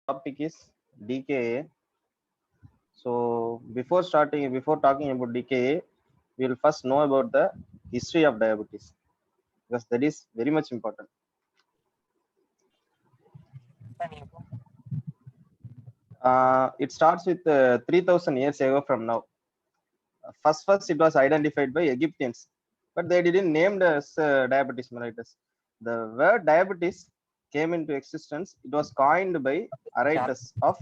topic is DKA. So before talking about DKA, we will first know about the history of diabetes because that is very much important. It starts with 3000 years ago from now. First it was identified by Egyptians, but they didn't name as diabetes mellitus. The word diabetes came into existence. It was coined by Aratus of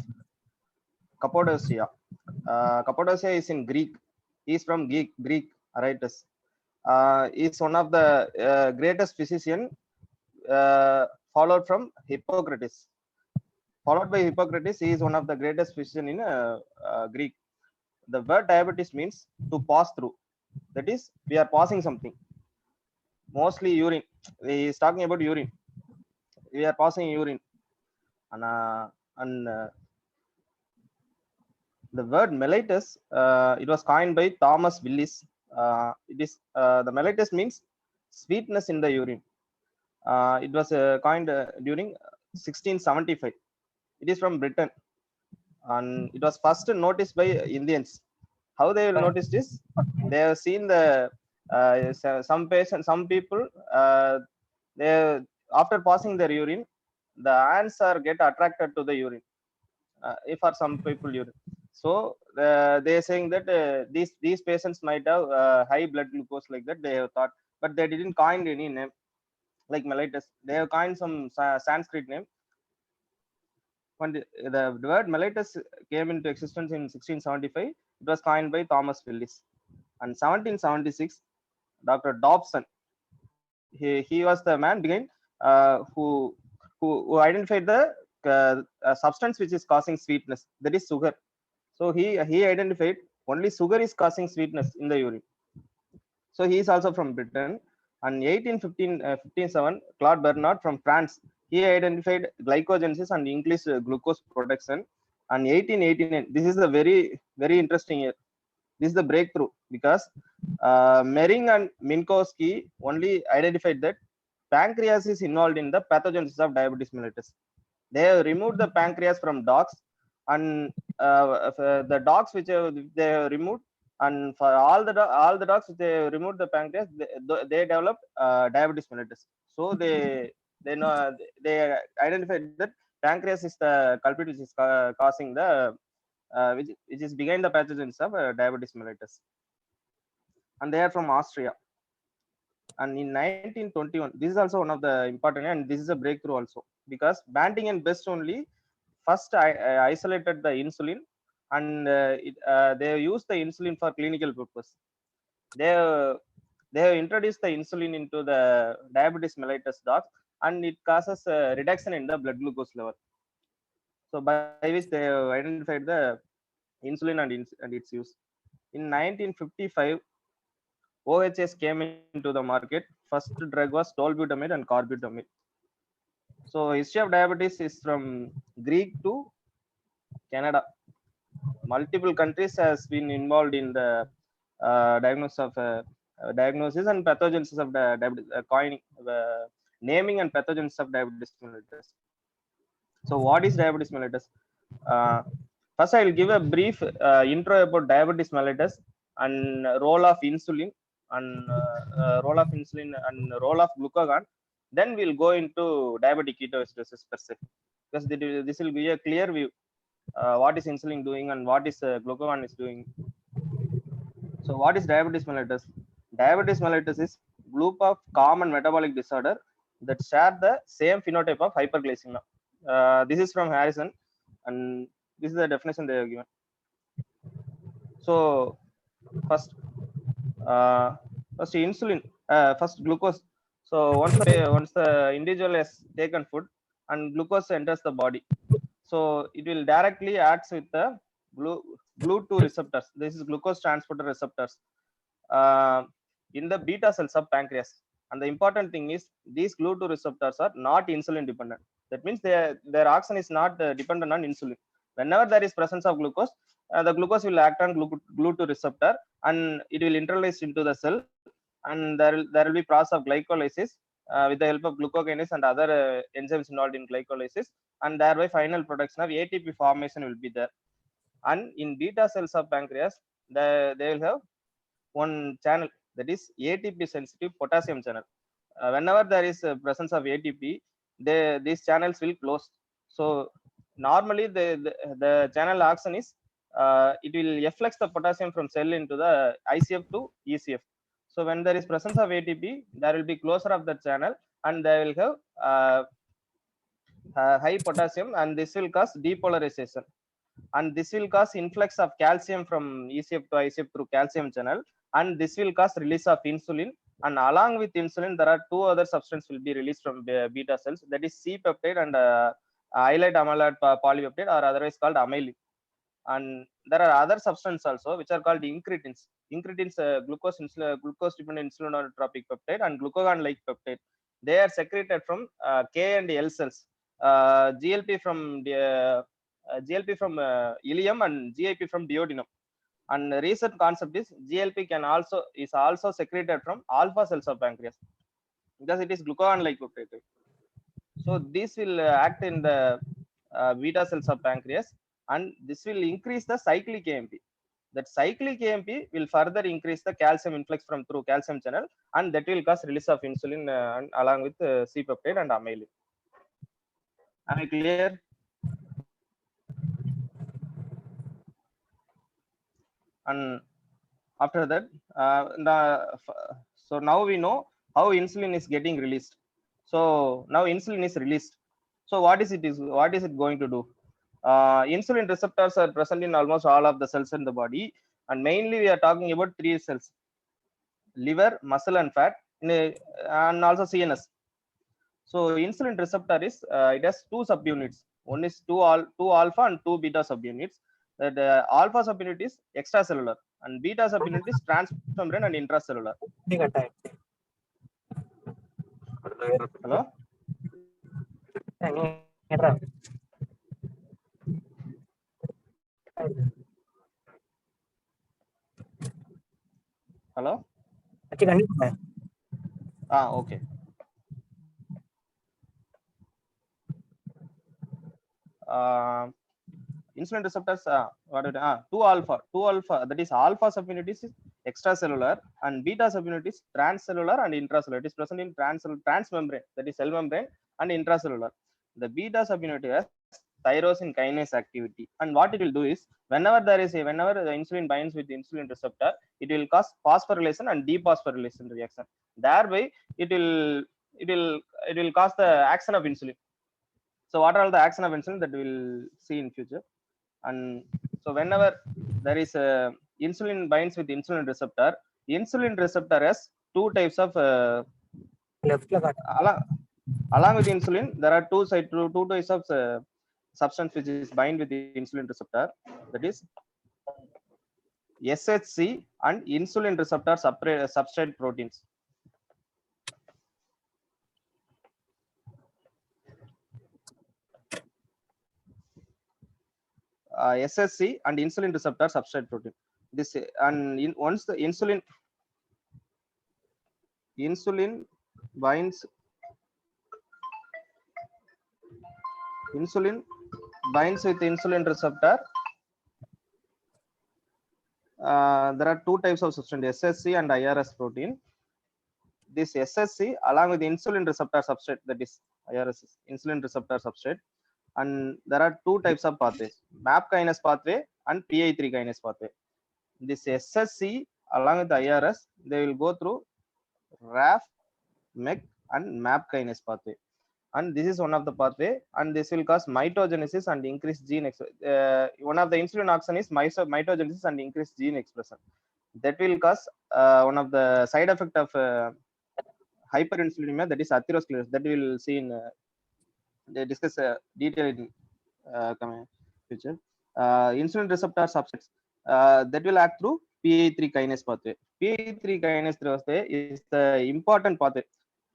Cappadocia. Cappadocia is in Greek. He is from Greek Aratus. Is one of the greatest physician, followed from Hippocrates. Followed by Hippocrates, he is one of the greatest physician in Greek. The word diabetes means to pass through. That is, we are passing something. Mostly urine. He is talking about urine. We are passing urine, and the word mellitus, it was coined by Thomas Willis. It is the mellitus means sweetness in the urine. It was coined during 1675. It is from Britain, and it was first noticed by Indians. How they will notice this? They have seen the some patients, some people. They after passing their urine, the ants are get attracted to the urine. If for some people urine. So they are saying that these patients might have high blood glucose like that. They have thought, but they didn't coin any name like mellitus. They have coined some Sanskrit name. When the word mellitus came into existence in 1675, it was coined by Thomas Willis. And 1776, Dr. Dobson, he was the man behind who identified the substance which is causing sweetness, that is sugar. So he identified only sugar is causing sweetness in the urine. So he is also from Britain. And 1857, Claude Bernard from France, he identified glycogenesis and increased glucose production. And 1889, this is a very interesting year. This is the breakthrough because Mering and Minkowski only identified that pancreas is involved in the pathogenesis of diabetes mellitus. They have removed the pancreas from dogs, and the dogs which they have removed, and for all the dogs they removed the pancreas, they developed diabetes mellitus. So they know, they identified that pancreas is the culprit which is causing the which is behind the pathogens of diabetes mellitus. And they are from Austria. And in 1921, this is also one of the important, and this is a breakthrough also, because Banting and Best only first isolated the insulin, and they used the insulin for clinical purpose. They they have introduced the insulin into the diabetes mellitus dogs, and it causes a reduction in the blood glucose level. So by which they have identified the insulin and its use. In 1955, OHS came into the market. First drug was tolbutamide and carbutamide. So history of diabetes is from Greek to Canada. Multiple countries has been involved in the diagnosis and pathogenesis of the diabetes, coining, naming and pathogenesis of diabetes mellitus. So what is diabetes mellitus? Uh, First, I will give a brief intro about diabetes mellitus and role of insulin and role of glucagon. Then we'll go into diabetic ketoacidosis per se, because this will be a clear view what is insulin doing and what is glucagon is doing. So what is diabetes mellitus? Diabetes mellitus is group of common metabolic disorder that share the same phenotype of hyperglycemia. This is from Harrison, and this is the definition they have given. So first, first insulin, first glucose. So once the individual has taken food and glucose enters the body, so it will directly acts with the GLUT2 receptors. This is glucose transporter receptors in the beta cells of pancreas. And the important thing is these GLUT2 receptors are not insulin dependent. That means their action is not dependent on insulin. Whenever there is presence of glucose, the glucose will act on GLUT2 receptor, and it will internalize into the cell, and there will be process of glycolysis, with the help of glucokinase and other enzymes involved in glycolysis, and thereby final production of ATP formation will be there. And in beta cells of pancreas, they will have one channel, that is ATP sensitive potassium channel. Whenever there is a presence of ATP, these channels will close. So normally the channel action is it will efflux the potassium from cell into the ICF to ECF. So when there is presence of ATP, there will be closure of the channel, and they will have high potassium, and this will cause depolarization, and this will cause influx of calcium from ECF to ICF through calcium channel, and this will cause release of insulin. And along with insulin, there are two other substances will be released from beta cells, that is C peptide and islet amyloid polypeptide, or otherwise called amylin. And there are other substances also which are called incretins. Incretins, glucose dependent insulinotropic peptide and glucagon like peptide. They are secreted from K and L cells, GLP from ileum and GIP from duodenum. And recent concept is GLP is also secreted from alpha cells of pancreas, because it is glucagon like peptide. So this will act in the beta cells of pancreas, and this will increase the cyclic AMP. That cyclic AMP will further increase the calcium influx from through calcium channel, and that will cause release of insulin along with C peptide and amylin. Am I clear? And after that, so now we know how insulin is getting released. So now insulin is released. So what is it going to do? Insulin receptors are present in almost all of the cells in the body, and mainly we are talking about three cells: liver, muscle and fat, and also CNS. So insulin receptor is it has two subunits. One is 2 alpha and 2 beta subunits. That alpha subunit is extracellular, and beta subunit is transmembrane and intracellular. Hello? Hello? Okay. Insulin receptors, 2 alpha, that is alpha subunit is extracellular, and beta subunit is transcellular and intracellular. It is present in transmembrane, that is cell membrane, and intracellular. The beta subunit has tyrosine kinase activity, and what it will do is, whenever the insulin binds with the insulin receptor, it will cause phosphorylation and dephosphorylation reaction. Thereby it will cause the action of insulin. So what are all the action of insulin that we'll see in future? And so whenever there is insulin binds with insulin receptor has two types of along with insulin, there are two types of substance which is bind with the insulin receptor, that is SHC and insulin receptor substrate proteins. SSC and insulin receptor substrate protein. This and once the insulin binds with insulin receptor, there are two types of substance, SSC and IRS protein. This SSC along with insulin receptor substrate, that is IRS, insulin receptor substrate, and there are two types of pathways: MAP kinase pathway and PI3 kinase pathway. This SSC along with the IRS, they will go through RAF, MEC and MAP kinase pathway, and this is one of the pathway, and this will cause mitogenesis and increase gene one of the insulin auxin is mitogenesis and increase gene expression. That will cause one of the side effect of hyperinsulinemia, that is atherosclerosis, that we will see in they discuss detail in coming future. Insulin receptor subsets that will act through PI3 kinase pathway. PI3 kinase pathway is the important pathway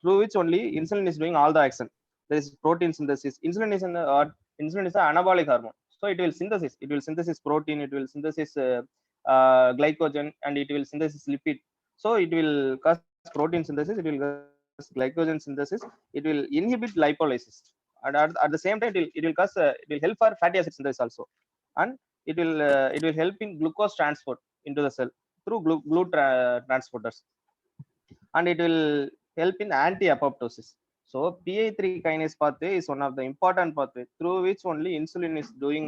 through which only insulin is doing all the action. There is protein synthesis. Insulin is an anabolic hormone, so it will synthesis protein, it will synthesis glycogen, and it will synthesis lipid. So it will cause protein synthesis, it will glycogen synthesis, it will inhibit lipolysis, and at the same time it will cause it will help for fatty acid synthesis also, and it will help in glucose transport into the cell through transporters, and it will help in anti-apoptosis. So PI3 kinase pathway is one of the important pathway through which only insulin is doing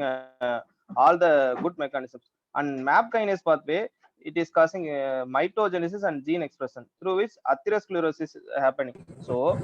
all the good mechanisms. And MAP kinase pathway, it is causing mitogenesis and gene expression through which atherosclerosis is happening. So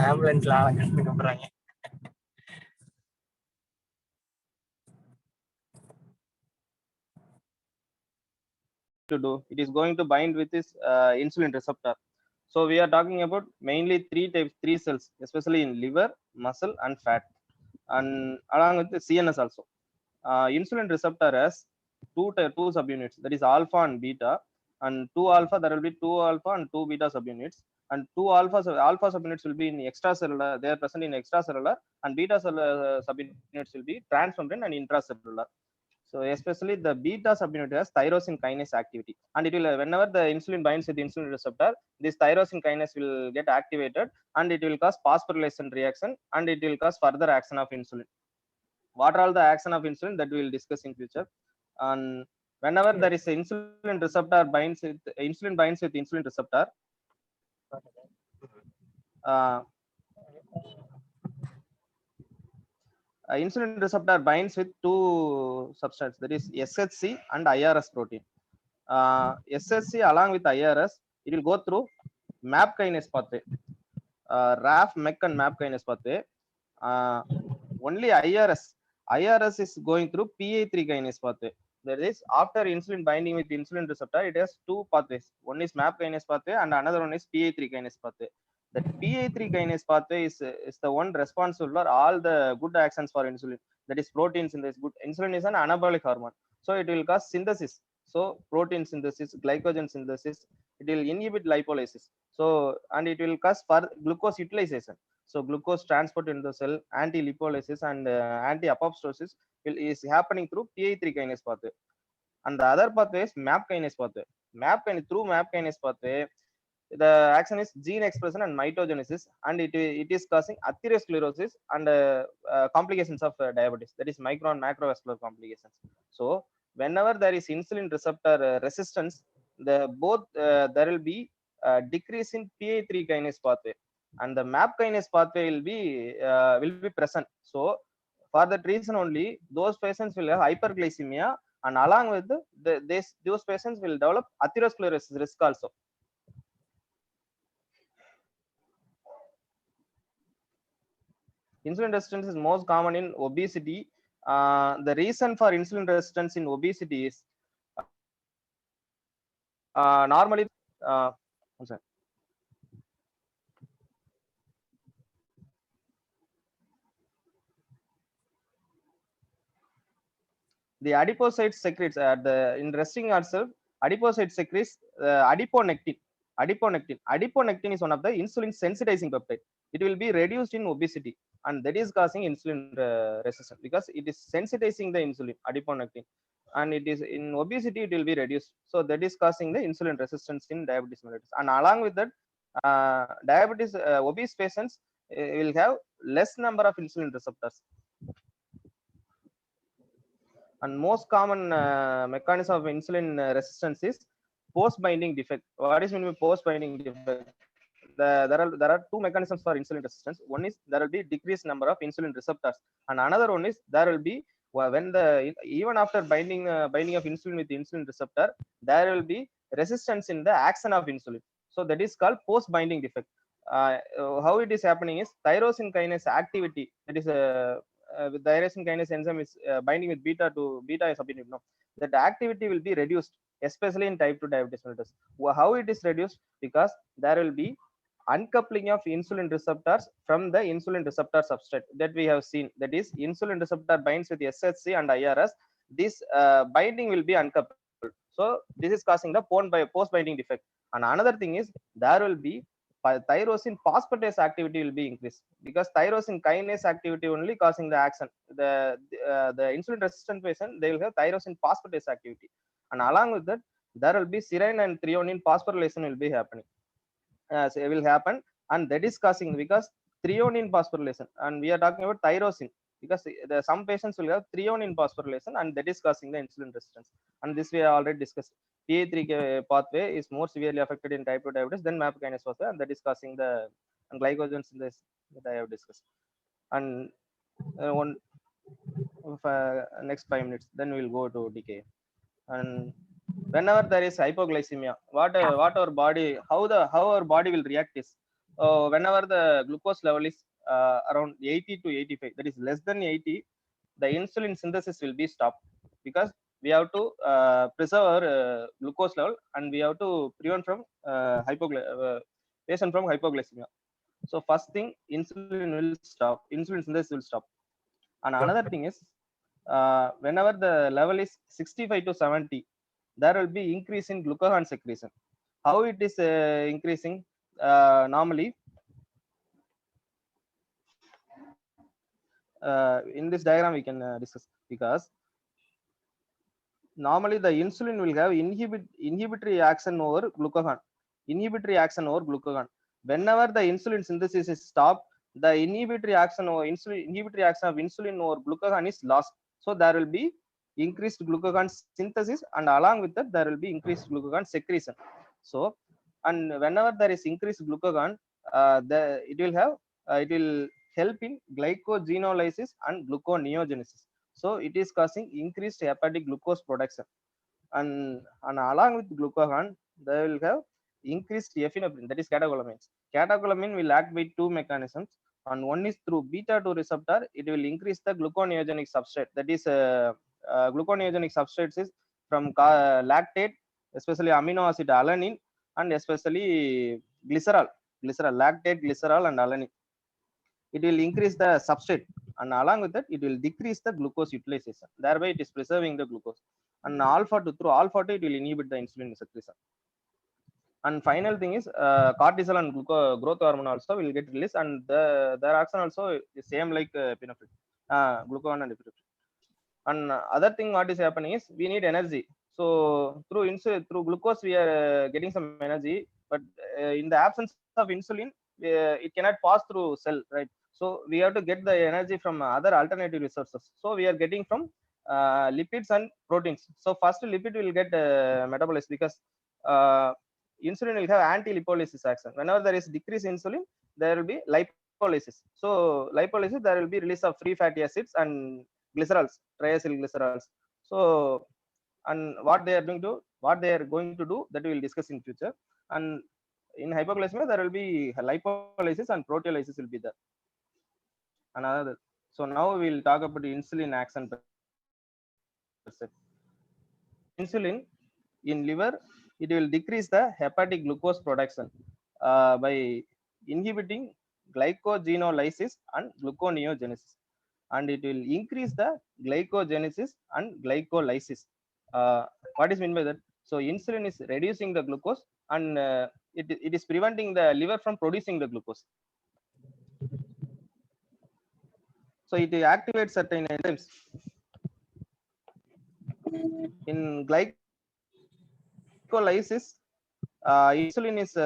ஆம்புலன்ஸ்ல ஆளை கண்டு போறாங்க. to do, it is going to bind with this insulin receptor. So we are talking about mainly three cells, especially in liver, muscle, and fat, and along with the CNS also. Insulin receptor has two subunits, that is alpha and beta, and 2 alpha, there will be 2 alpha and 2 beta subunits, and 2 alpha subunits will be in extracellular, they are present in extracellular, and beta subunits will be transmembrane and intracellular. So especially the beta subunit has tyrosine kinase activity, and it will whenever the insulin binds with the insulin receptor, this tyrosine kinase will get activated, and it will cause phosphorylation reaction, and it will cause further action of insulin. What are all the action of insulin, that we will discuss in future. And whenever there is insulin receptor binds with insulin receptor, uh, insulin receptor binds with two substances, that is SHC and IRS protein. SHC along with IRS, it will go through MAP kinase pathway, RAF, MEK, and MAP kinase pathway. Only IRS is going through PI3 kinase pathway. That is, after insulin binding with insulin receptor, it has two pathways. One is MAP kinase pathway, and another one is PI3 kinase pathway. The PI3 kinase pathway is the one responsible for all the good actions for insulin. That is protein synthesis. Good insulin is an anabolic hormone, so it will cause synthesis. So protein synthesis, glycogen synthesis, it will inhibit lipolysis. So and it will cause for glucose utilization. So glucose transport in the cell, anti-lipolysis and anti-apoptosis is happening through PI3 kinase pathway. And the other pathway is MAP kinase pathway. Through MAP kinase pathway, the action is gene expression and mitogenesis, and it is causing atherosclerosis and complications of diabetes, that is micro and macrovascular complications. So whenever there is insulin receptor resistance, there will be decrease in PI3 kinase pathway, and the MAP kinase pathway will be present. So for that reason only, those patients will have hyperglycemia, and along with those patients will develop atherosclerosis risk also. Insulin resistance is most common in obesity. The reason for insulin resistance in obesity is normally the adipocytes secretes in resting ourselves, adipocytes secretes adiponectin. Adiponectin is one of the insulin sensitizing peptide. It will be reduced in obesity, and that is causing insulin resistance because it is sensitizing the insulin, adiponectin, and it is in obesity it will be reduced. So that is causing the insulin resistance in diabetes mellitus. And along with that, diabetes obese patients will have less number of insulin receptors. And most common mechanism of insulin resistance is post binding defect. What is meant by post binding defect? There are two mechanisms for insulin resistance. One is there will be decreased number of insulin receptors, and another one is there will be when the even after binding of insulin with the insulin receptor, there will be resistance in the action of insulin. So that is called post binding defect. How it is happening is tyrosine kinase activity, that is with tyrosine kinase enzyme is binding with beta subunit. No, that activity will be reduced, especially in type 2 diabetes mellitus. How it is reduced? Because there will be uncoupling of insulin receptors from the insulin receptor substrate that we have seen. That is, insulin receptor binds with SHC and IRS. This binding will be uncoupled. So this is causing the post binding defect. And another thing is there will be tyrosine phosphatase activity will be increased, because tyrosine kinase activity only causing the action. The insulin resistant patient, they will have tyrosine phosphatase activity, and along with that there will be serine and threonine phosphorylation will be happening. So it will happen, and that is causing, because threonine phosphorylation, and we are talking about tyrosine, because some patients will have threonine phosphorylation, and that is causing the insulin resistance. And this we have already discussed. PA3 pathway is more severely affected in type 2 diabetes than MAP kinase pathway, and that is causing the glycogen synthesis that I have discussed. And one next 5 minutes, then we will go to decay. And whenever there is hypoglycemia, what our body, how our body will react is, whenever the glucose level is around 80 to 85, that is less than 80, the insulin synthesis will be stopped, because we have to preserve our glucose level, and we have to prevent from patient from hypoglycemia. So first thing, insulin will stop, insulin synthesis will stop. And another thing is, whenever the level is 65 to 70, there will be increase in glucagon secretion. How it is increasing? Normally, in this diagram we can discuss, because normally the insulin will have inhibitory action over glucagon. Whenever the insulin synthesis is stopped, the inhibitory action of insulin over glucagon is lost. So there will be increased glucagon synthesis, and along with that there will be increased glucagon secretion. So, and whenever there is increased glucagon, it will help in glycogenolysis and gluconeogenesis. So it is causing increased hepatic glucose production, and along with glucagon they will have increased epinephrine, that is catecholamines. Catecholamine will act by two mechanisms, and one is through beta 2 receptor. It will increase the gluconeogenic substrate, that is gluconeogenic substrates is from lactate, especially amino acid alanine, and especially glycerol, lactate, glycerol and alanine. It will increase the substrate, and along with that it will decrease the glucose utilization, thereby it is preserving the glucose. And through alpha 2 it will inhibit the insulin secretion. And final thing is cortisol and growth hormone also will get released, and their action also is same like epinephrine, glucagon and epinephrine. And other thing what is happening is we need energy. So through glucose we are getting some energy, but in the absence of insulin, it cannot pass through cell, right? So we have to get the energy from other alternative resources. So we are getting from lipids and proteins. So first lipid will get metabolized, because insulin will have anti-lipolysis action. Whenever there is decreased insulin, there will be lipolysis. So lipolysis, there will be release of free fatty acids and glycerols, triacylglycerols. So, and what they are going to do, that we will discuss in future. And in hypoglycemia there will be lipolysis and proteolysis will be there. Another, so now we will talk about insulin action per se. Insulin in liver, it will decrease the hepatic glucose production by inhibiting glycogenolysis and gluconeogenesis, and it will increase the glycogenesis and glycolysis. What is meant by that? So insulin is reducing the glucose, and it is preventing the liver from producing the glucose. So it activates certain enzymes in glycolysis. Insulin is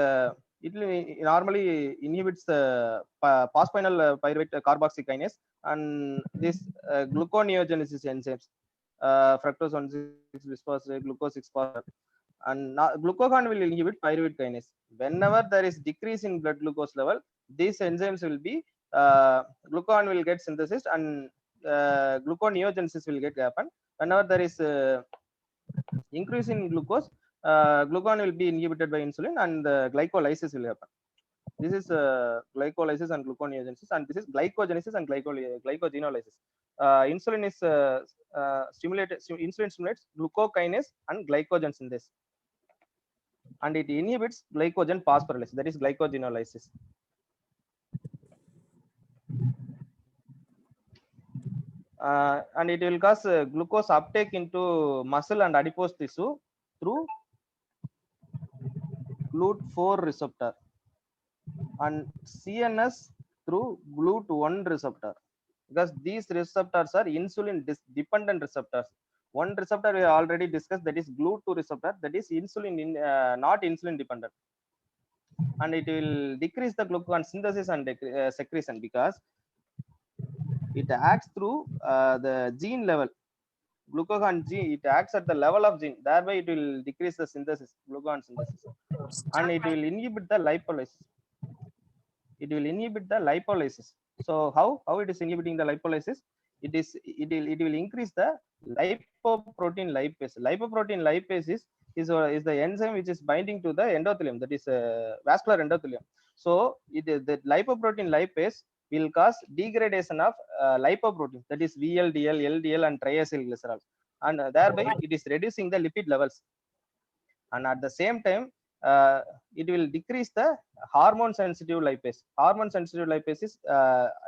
it normally inhibits the phosphoenol pyruvate carboxy kinase, and this gluconeogenesis enzymes, fructose 1,6 bisphosphate, glucose 6 phosphate, and glucagon will inhibit pyruvate kinase. Whenever there is decrease in blood glucose level, these enzymes will be glucagon will get synthesis, and gluconeogenesis will get happen. Whenever there is increase in glucose, glucagon will be inhibited by insulin, and glycolysis will happen. This is glycolysis and gluconeogenesis, and this is glycogenesis and glycogenolysis. Insulin is insulin stimulates glucokinase and glycogen synthase, and it inhibits glycogen phosphorylases, that is glycogenolysis. And it will cause glucose uptake into muscle and adipose tissue through GLUT4 receptor, and CNS through GLUT1 receptor, because these receptors are insulin dependent receptors. One receptor we already discussed, that is GLUT2 receptor, that is insulin not insulin dependent, and it will decrease the glucagon synthesis and secretion, because it acts through the gene level. Glucagon gene, it acts at the level of gene, thereby it will decrease the synthesis, glucagon synthesis, and it will inhibit the lipolysis. It will inhibit the lipolysis. So how it is inhibiting the lipolysis? It will increase the lipoprotein lipase. Lipoprotein lipase is the enzyme which is binding to the endothelium, that is vascular endothelium. So the lipoprotein lipase will cause degradation of lipoprotein, that is VLDL, LDL, and triacylglycerol, and thereby it is reducing the lipid levels. And at the same time, it will decrease the hormone sensitive lipase. Hormone sensitive lipase is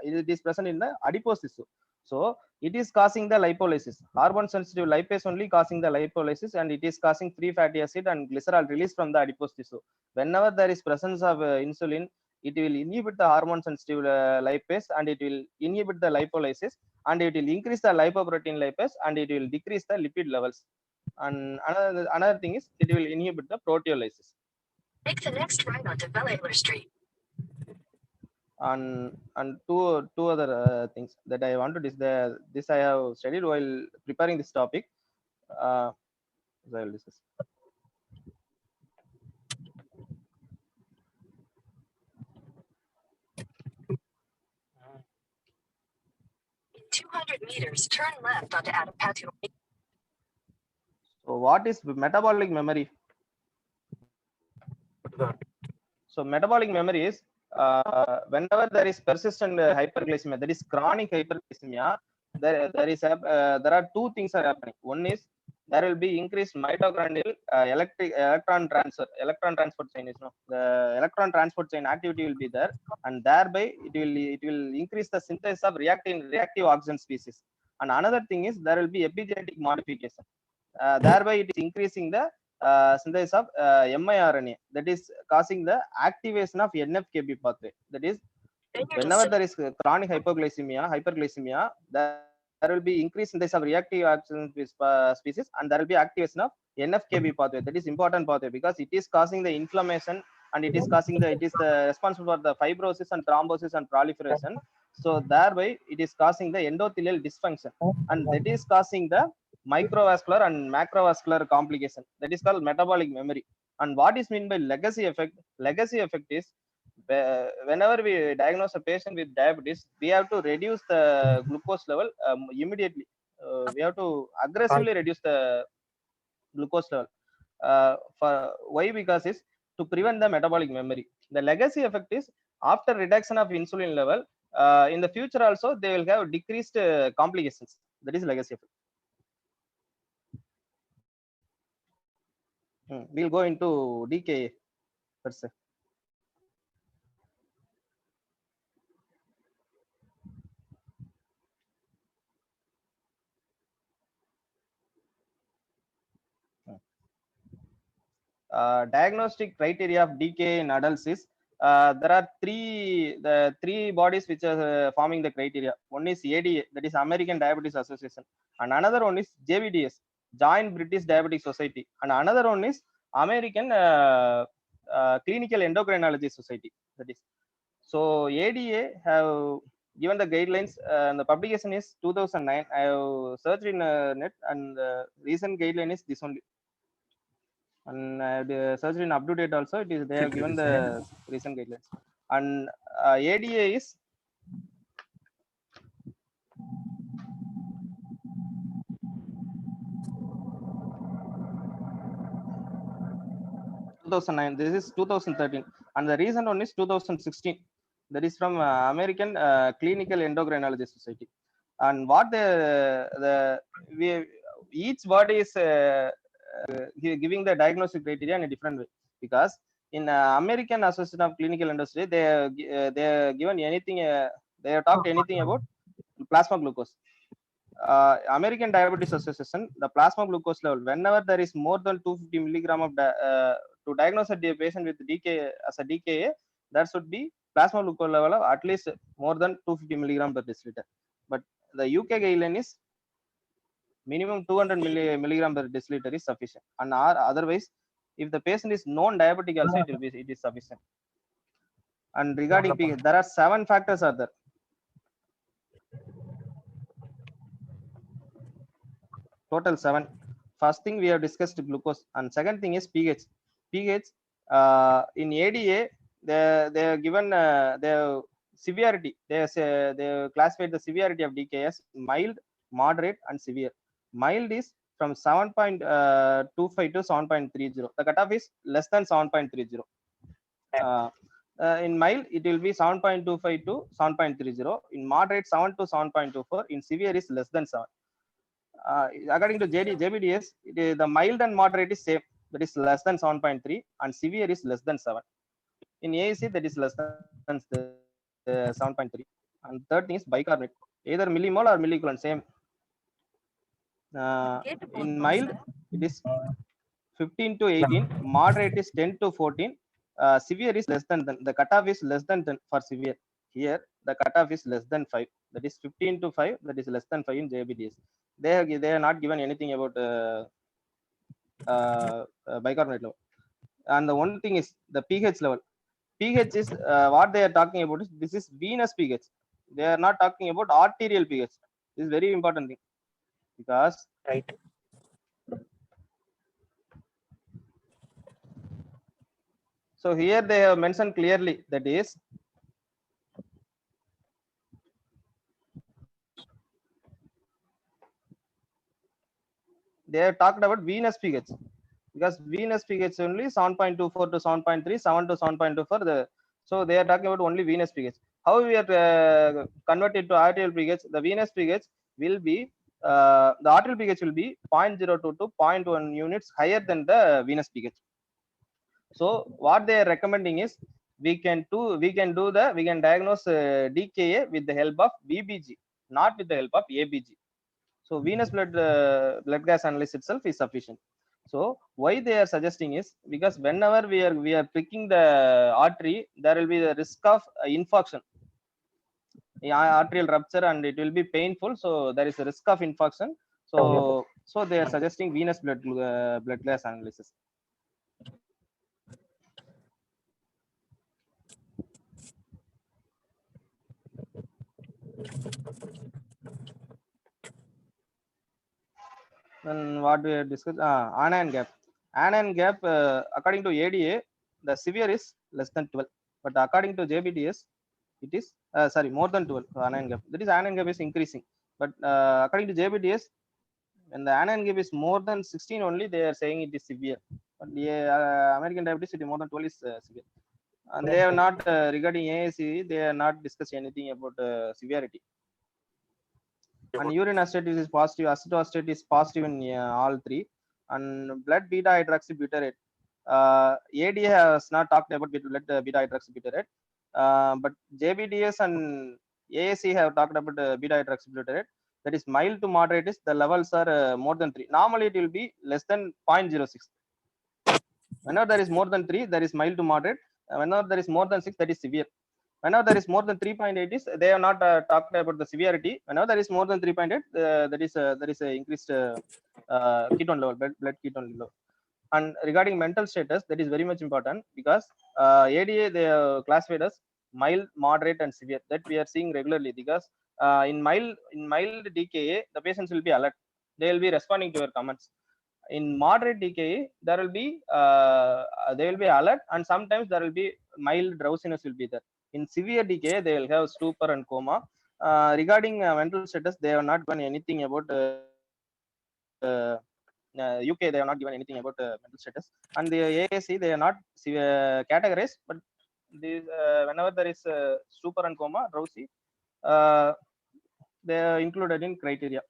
it is present in the adipose tissue, so it is causing the lipolysis. Hormone sensitive lipase only causing the lipolysis, and it is causing free fatty acid and glycerol release from the adipose tissue. Whenever there is presence of insulin, it will inhibit the hormone sensitive lipase, and it will inhibit the lipolysis, and it will increase the lipoprotein lipase, and it will decrease the lipid levels. And another thing is it will inhibit the proteolysis. Take the next right onto Belair Street. And two other things that I want to this I have studied while preparing this topic. So I will discuss. In 200 meters, turn left onto Adapatio. So what is metabolic memory? So metabolic memory is whenever there is persistent hyperglycemia, that is chronic hyperglycemia, there are two things are happening. One is there will be increased mitochondrial electron transport chain is the electron transport chain activity will be there, and thereby it will increase the synthesis of reactive oxygen species. And another thing is there will be epigenetic modification, thereby it is increasing the synthesis of miRNA, that is causing the activation of NF-κB pathway. That is, whenever there is chronic hyperglycemia, there will be increased synthesis of reactive oxygen species, and there will be activation of NF-κB pathway. That is important pathway because it is causing the inflammation, and it is responsible for the fibrosis and thrombosis and proliferation. So thereby it is causing the endothelial dysfunction, and that is causing the microvascular and macrovascular complication, that is called metabolic memory. And what is meant by legacy effect? Legacy effect is whenever we diagnose a patient with diabetes, we have to reduce the glucose level immediately. We have to aggressively reduce the glucose level. For why? Because is to prevent the metabolic memory. The legacy effect is after reduction of insulin level, in the future also they will have decreased complications. That is legacy effect. We'll go into DKA per se. diagnostic criteria of DKA in adults is there are three bodies which are forming the criteria. One is ADA, that is American Diabetes Association, and another one is JBDS, Joint British Diabetic Society, and another one is American Clinical Endocrinology Society. That is, so ADA have given the guidelines, and the publication is 2009. I have searched in net, and the recent guideline is this only. And I have searched in up to date also. It is they have given the recent guidelines, and ADA is this is 2013, and the recent one is 2016. That is from American Clinical Endocrinology Society. And what each body is giving the diagnostic criteria in a different way, because in American Association of Clinical Industry, they are given anything, they have talked anything about plasma glucose. American Diabetes Association, the plasma glucose level, whenever there is more than 250 milligram of to diagnose a patient with DKA as a DKA, that should be plasma glucose level of at least more than 250 milligram per deciliter. But the UK guideline is minimum 200 milligram per deciliter is sufficient, and otherwise, if the patient is non-diabetic also, it is sufficient. And regarding pH, there are 7 factors are there. Total 7. First thing we have discussed glucose, and second thing is pH. pH in ADA, they are given the severity. They classified the severity of DKA as mild, moderate, and severe. Mild is from 7.25 to 7.30. The cutoff is less than 7.30. In mild, it will be 7.25 to 7.30. In moderate, 7 to 7.24. In severe is less than 7. According to JBDS, the mild and moderate is same, that is less than 7.3, and severe is less than 7. In AAC, that is less than 7.3. And third thing is bicarbonate, either millimole or milliequivalent, same. In mild, it is 15 to 18, moderate is 10 to 14, severe is less than 10. The cutoff is less than 10 for severe. Here, the cutoff is less than 5, that is 15 to 5, that is less than 5 in JBDS. They are not given anything about bicarbonate level. And the one thing is the pH level. pH is what they are talking about is this is venous pH. They are not talking about arterial pH. This is very important thing, because Right. so here they have mentioned clearly, that is they have talked about venous pH, because venous pH only 7.24 to 7.3, 7 to 7.24. So they are talking about only venous pH. How we are converted to arterial pH? The venous pH will be the arterial pH will be 0.02 to 0.1 units higher than the venous pH. So what they are recommending is we can diagnose DKA with the help of VBG, not with the help of ABG. So venous blood gas analysis itself is sufficient. So why they are suggesting is because whenever we are pricking the artery, there will be the risk of infarction, arterial rupture, and it will be painful. So there is a risk of infarction. So they are suggesting venous blood gas analysis. Then what we have discussed, anion gap. Anion gap, according to ADA, the severe is less than 12, but according to JBDS, it is more than 12 anion gap. That is, anion gap is increasing, but according to JBDS, when the anion gap is more than 16 only, they are saying it is severe. But the American Diabetes, it is more than 12 is severe. And they have not regarding AAC, they are not discussed anything about severity. And urine acetate is positive, acetoacetate is positive in all three, and blood beta hydroxybutyrate. ADA has not talked about blood beta hydroxybutyrate, but JBDS and AAC have talked about beta hydroxybutyrate. That is mild to moderate, is the levels are more than 3. Normally it will be less than 0.06. Whenever there is more than 3, there is mild to moderate. Whenever there is more than 6, that is severe. Whenever there is more than 3.8, is they are not talked about the severity. Whenever there is more than 3.8, there is a increased ketone level, blood ketone level. And regarding mental status, that is very much important, because ADA they classified as mild, moderate, and severe, that we are seeing regularly. Because in mild DKA, the patients will be alert, they will be responding to your comments. In moderate DKA, there will be they will be alert, and sometimes there will be mild drowsiness will be there. In severe DKA, they will have stupor and coma. Regarding mental status, they have not given anything about UK, they have not given anything about mental status. And the AAC, they are not categorized, but these, whenever there is stupor and coma, drowsy, they are included in criteria.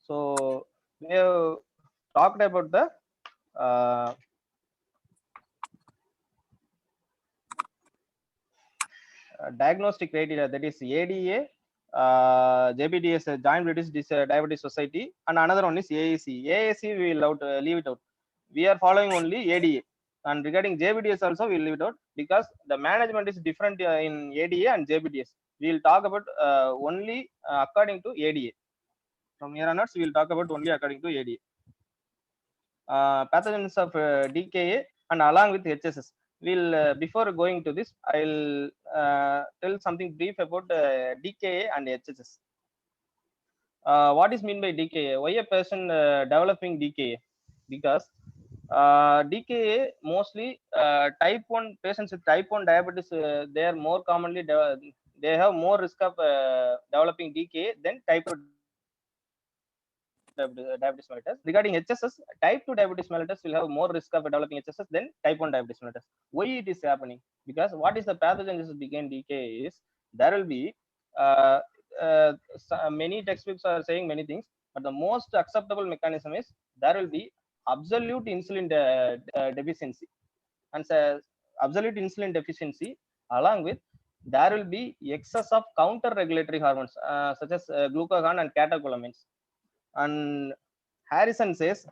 So we have talked about the diagnostic criteria, that is ADA, JBDS, Joint British Diabetes Society, and another one is AAC. AAC we will leave it out. We are following only ADA. And regarding JBDS also, we will leave it out, because the management is different in ADA and JBDS. We will talk about only according to ADA. From here onwards, we will talk about only according to ADA. Pathogens of DKA, and along with HSS. We'll before going to this, I'll tell something brief about DKA and HSS. What is mean by DKA? Why a person developing DKA? Because DKA mostly type 1 patients with type 1 diabetes, they are more commonly they have more risk of developing DKA than type 2 diabetes mellitus. Regarding HSS, type 2 diabetes mellitus will have more risk of developing HSS than type 1 diabetes mellitus. Why it is happening? Because what is the pathogenesis behind DKA is there will be many textbooks are saying many things, but the most acceptable mechanism is there will be absolute insulin deficiency, and absolute insulin deficiency, along with there will be excess of counter regulatory hormones such as glucagon and catecholamines. And Harrison says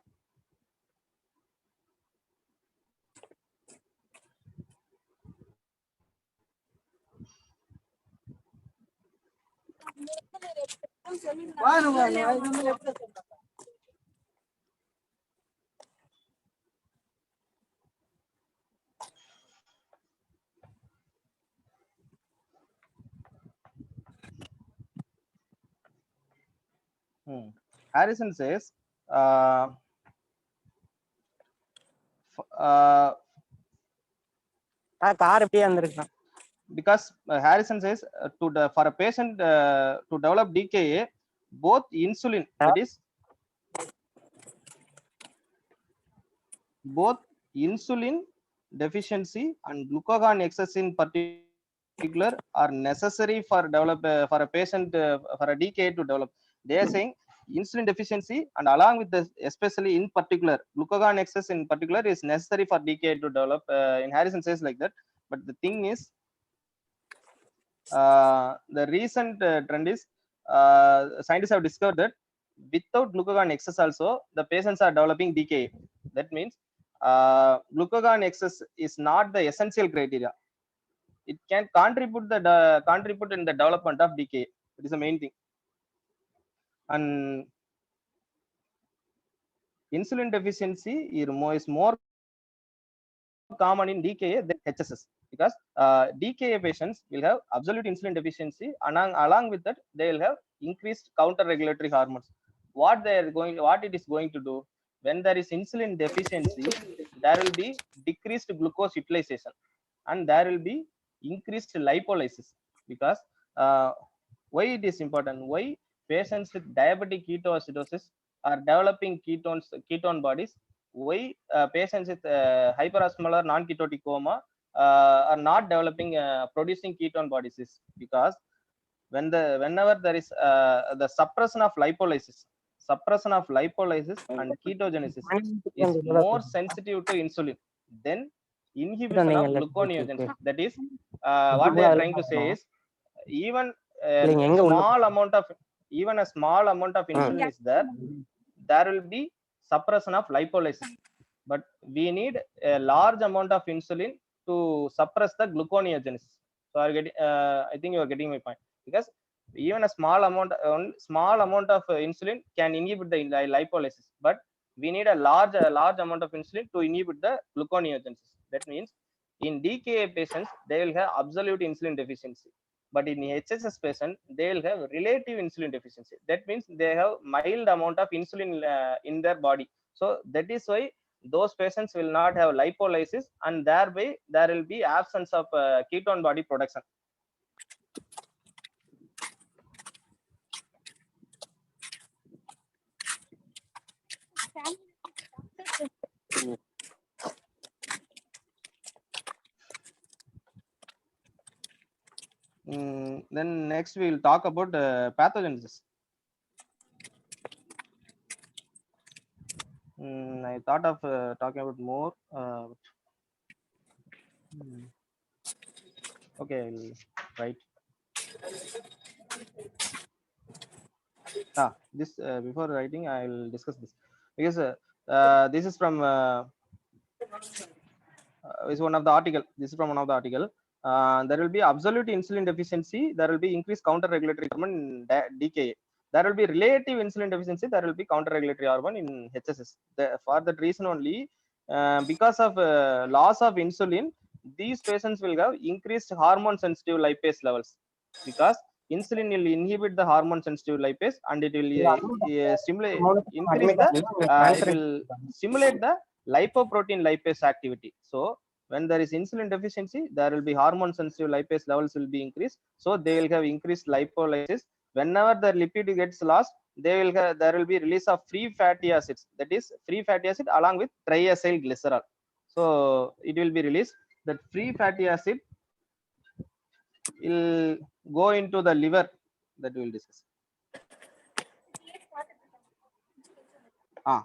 Harrison says because Harrison says for a patient to develop DKA, both insulin, that is both insulin deficiency and glucagon excess in particular are necessary for for a patient for a DKA to develop. They are saying insulin deficiency, and along with this, especially in particular glucagon excess in particular, is necessary for DKA to develop. In Harrison says like that. But the thing is, the recent trend is scientists have discovered that without glucagon excess also, the patients are developing DKA. That means glucagon excess is not the essential criteria. It can contribute in the development of DKA. It is the main thing. And insulin deficiency is more common in DKA than HSS, because DKA patients will have absolute insulin deficiency, and along with that, they will have increased counter regulatory hormones. What it is going to do, when there is insulin deficiency, there will be decreased glucose utilization, and there will be increased lipolysis. Because why it is important? Why patients with diabetic ketoacidosis are developing ketone bodies? Why patients with hyperosmolar non-ketotic coma are not developing producing ketone bodies? Is because whenever there is the suppression of lipolysis and ketogenesis is more sensitive to insulin than inhibition of gluconeogenesis. That is what they are trying to say is, even இல்லைங்க, எங்க உள்ள small amount of, even a small amount of insulin is there, there will be suppression of lipolysis. But we need a large amount of insulin to suppress the gluconeogenesis. So I think you are getting my point, because even a small amount of insulin can inhibit the lipolysis, but we need a large amount of insulin to inhibit the gluconeogenesis. That means in DKA patients they will have absolute insulin deficiency, but in HSS patient they will have relative insulin deficiency. That means they have mild amount of insulin in their body. So that is why those patients will not have lipolysis, and thereby there will be absence of ketone body production. Then next we will talk about pathogenesis. I thought of talking about more. Okay, I'll write. This before writing, I will discuss this, because this is from is one of the article. This is from one of the article. There will be absolute insulin deficiency. There will be increased counter regulatory hormone in DKA. There will be relative insulin deficiency. There will be counter regulatory hormone in HSS. For that reason only, because of loss of insulin, these patients will have increased hormone sensitive lipase levels, because insulin will inhibit the hormone sensitive lipase, and it will stimulate, increase the it will stimulate the lipoprotein lipase activity. So when there is insulin deficiency, there will be hormone sensitive lipase levels will be increased, so they will have increased lipolysis. Whenever the lipid gets lost, there will be release of free fatty acids, that is free fatty acid along with triacyl glycerol. So it will be released. That free fatty acid will go into the liver, that we will discuss. I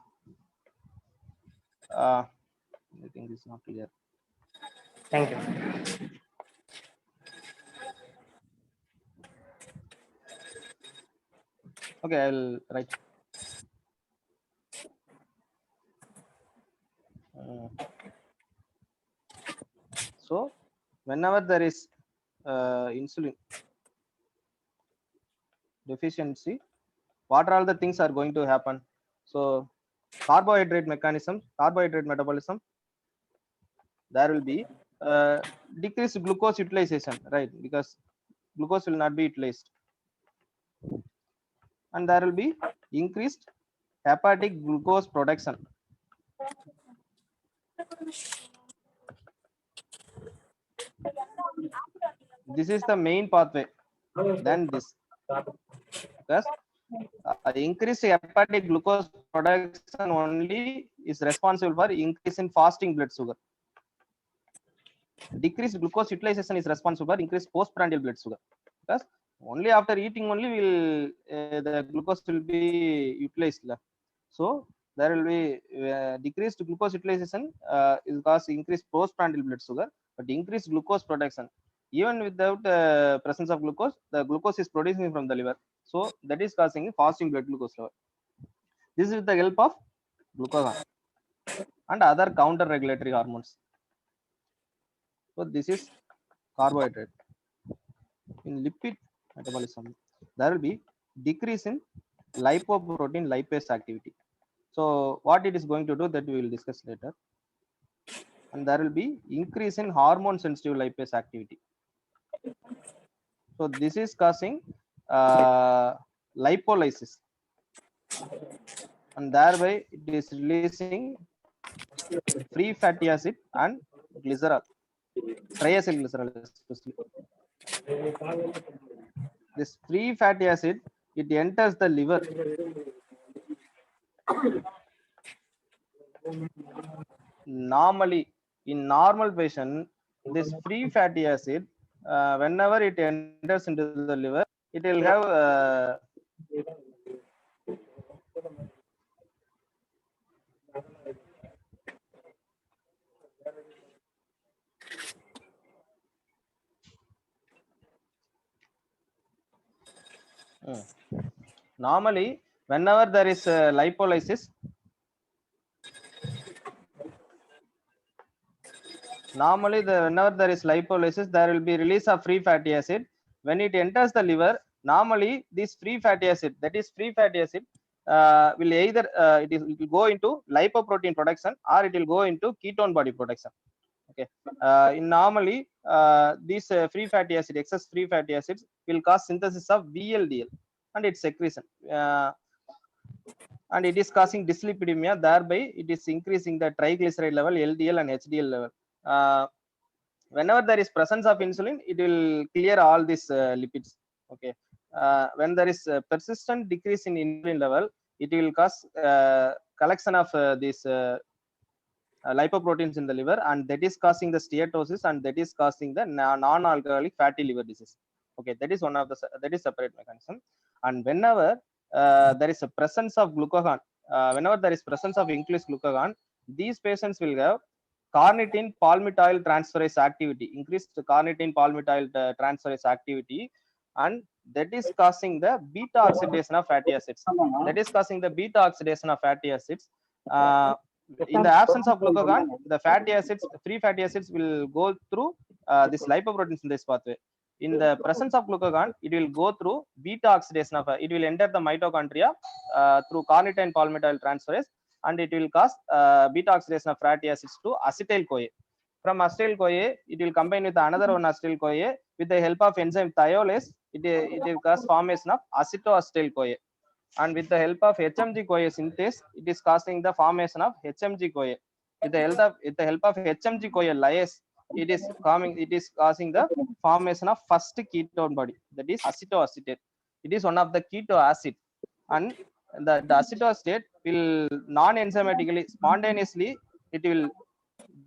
think this is not clear. Thank you. Okay, I'll write. So whenever there is insulin deficiency, what are all the things are going to happen? So carbohydrate mechanism, carbohydrate metabolism, there will be decreased glucose utilization, right? Because glucose will not be utilized, and there will be increased hepatic glucose production. This is the main pathway. Then this, because increased hepatic glucose production only is responsible for increase in fasting blood sugar. Decreased glucose utilization is responsible for increased postprandial blood sugar, because only after eating only will the glucose will be utilized. So there will be decreased glucose utilization is cause increased postprandial blood sugar, but increased glucose production, even without presence of glucose, the glucose is producing from the liver, so that is causing fasting blood glucose level. This is with the help of glucagon and other counter regulatory hormones. So this is carbohydrate. In lipid metabolism, there will be decrease in lipoprotein lipase activity. So what it is going to do, that we will discuss later. And there will be increase in hormone sensitive lipase activity. So this is causing lipolysis, and thereby it is releasing free fatty acid and glycerol, triacyl glycerol especially. This free fatty acid, it enters the liver. Normally, in normal patient, this free fatty acid, whenever it enters into the liver, it will have Normally, whenever there is lipolysis, whenever there is lipolysis, there will be release of free fatty acid. When it enters the liver, normally this free fatty acid, that is free fatty acid, will either it will go into lipoprotein production or it will go into ketone body production. Okay, in normally these free fatty acid, excess free fatty acids will cause synthesis of VLDL and its secretion, and it is causing dyslipidemia. Thereby, it is increasing the triglyceride level, LDL and HDL level. Whenever there is presence of insulin, it will clear all these lipids. Okay, when there is persistent decrease in insulin level, it will cause collection of these lipoproteins in the liver, and that is causing the steatosis, and that is causing the non-alcoholic fatty liver disease. Okay, that is one of the, that is separate mechanism. And whenever there is a presence of glucagon, whenever there is presence of increased glucagon, these patients will have carnitine palmitoyl transferase activity, increased carnitine palmitoyl transferase activity, and that is causing the beta oxidation of fatty acids. That is causing the beta oxidation of fatty acids. In the absence of glucagon, the fatty acids, free fatty acids will go through this lipoprotein synthase pathway. In the presence of glucagon, it will go through beta oxidation of, it will enter the mitochondria through carnitine palmitoyl transferase, and it will cause beta oxidation of fatty acids to acetyl CoA. From acetyl CoA, it will combine with another one acetyl CoA. With the help of enzyme thiolase, it will cause formation of acetoacetyl CoA. And with the help of HMG CoA synthase, it is causing the formation of HMG CoA. With the help of HMG CoA lyase, it is causing the formation of first ketone body, that is acetoacetate. It is one of the keto acid, and the acetoacetate will non-enzymatically, spontaneously, it will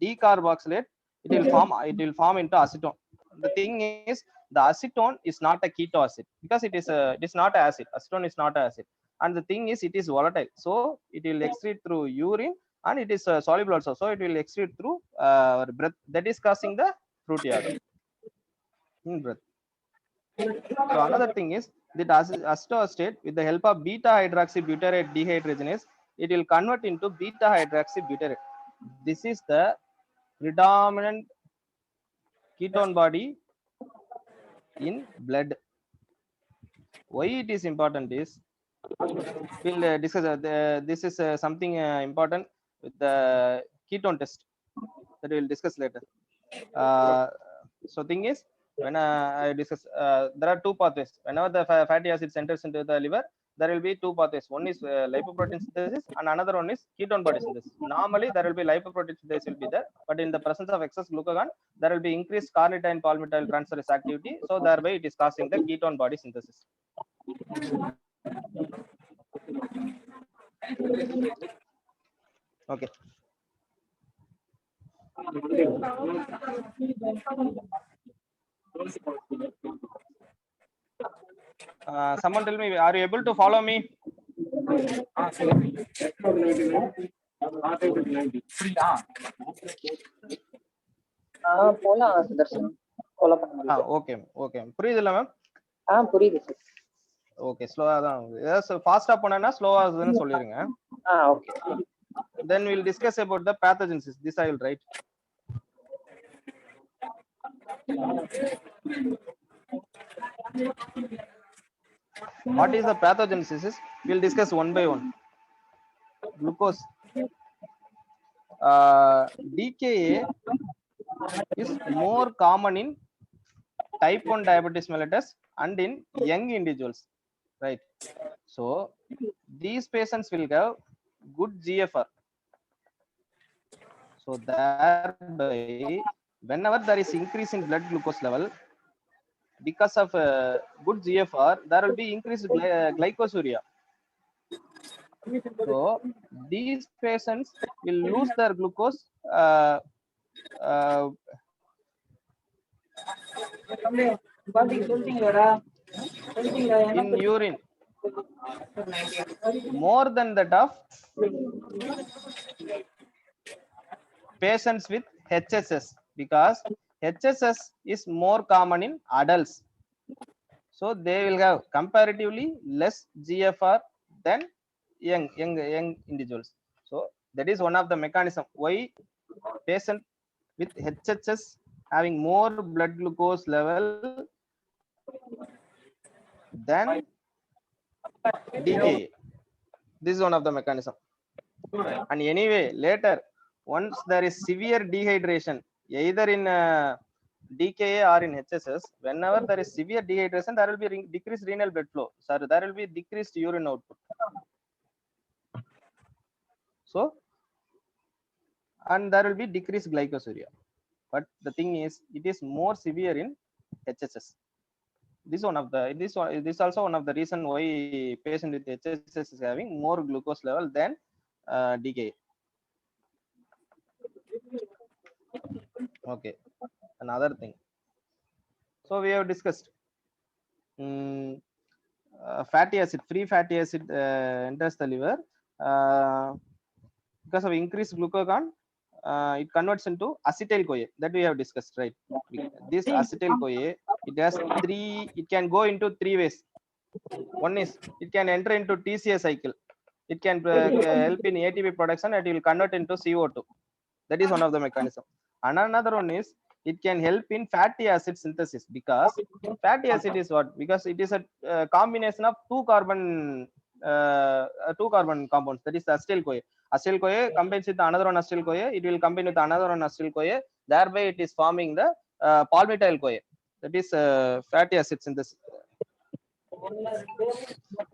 decarboxylate, it will form into acetone. The thing is, the acetone is not a keto acid because it is not acid. Acetone is not acid, and the thing is, it is volatile, so it will excrete through urine, and it is soluble also, so it will excrete through breath. That is causing the fruity odor in breath. So another thing is that acetoacetate, with the help of beta hydroxybutyrate dehydrogenase, it will convert into beta hydroxybutyrate. This is the predominant ketone body in blood. Why it is important is, we'll discuss this is something important with the ketone test that we will discuss later. So thing is, when I discuss, there are two pathways. Whenever the fatty acids enters into the liver, there will be two pathways. One is lipoprotein synthesis, and another one is ketone body synthesis. Normally, there will be lipoprotein synthesis will be there, but in the presence of excess glucagon, there will be increased carnitine palmitoyl transferase activity. So thereby, it is causing the ketone body synthesis. Okay. Someone tell me, are you able to follow me? போலாம் Sudarshan, follow பண்ண. Okay okay, புரியுதுல்ல ma'am? புரியுது sir. Okay, ஸ்லோவா தான், ஏதாவது ஃபாஸ்டா போனேன்னா ஸ்லோவா ஆகுதுன்னு சொல்லிருங்க. Okay. Then we'll discuss about the pathogenesis. This I will write. What is the pathogenesis? We'll discuss one by one. Glucose. DKA is more common in type 1 diabetes mellitus and in young individuals, right? So these patients will have good GFR. So thereby, whenever there is increase in blood glucose level, because of good GFR, there will be increased glycosuria. So these patients will lose their glucose in urine more than that of patients with HSS, because HSS is more common in adults. So they will have comparatively less GFR than young individuals. So that is one of the mechanism why patient with HHS having more blood glucose level than DKA. This is one of the mechanism. And anyway, later, once there is severe dehydration, either in DKA or in HSS, whenever there is severe dehydration, there will be decreased renal blood flow. Sorry, there will be decreased urine output. So, and there will be decreased glycosuria. But the thing is, it is more severe in HSS. This one of the this also one of the reason why patient with HSS is having more glucose level than DKA. Okay, another thing. So we have discussed fatty acid, free fatty acid enters the liver because of increased glucagon. It converts into acetyl CoA that we have discussed, right? This acetyl CoA, it has it can go into three ways. One is it can enter into TCA cycle. It can help in ATP production and it will convert into CO2. That is one of the mechanism. And another one is it can help in fatty acid synthesis, because fatty acid is what? Because it is a combination of two carbon compounds. That is acetyl CoA. Acetyl CoA combines with another one acetyl CoA. It will combine with another one acetyl CoA. Thereby, it is forming the palmitoyl CoA. That is fatty acid synthesis.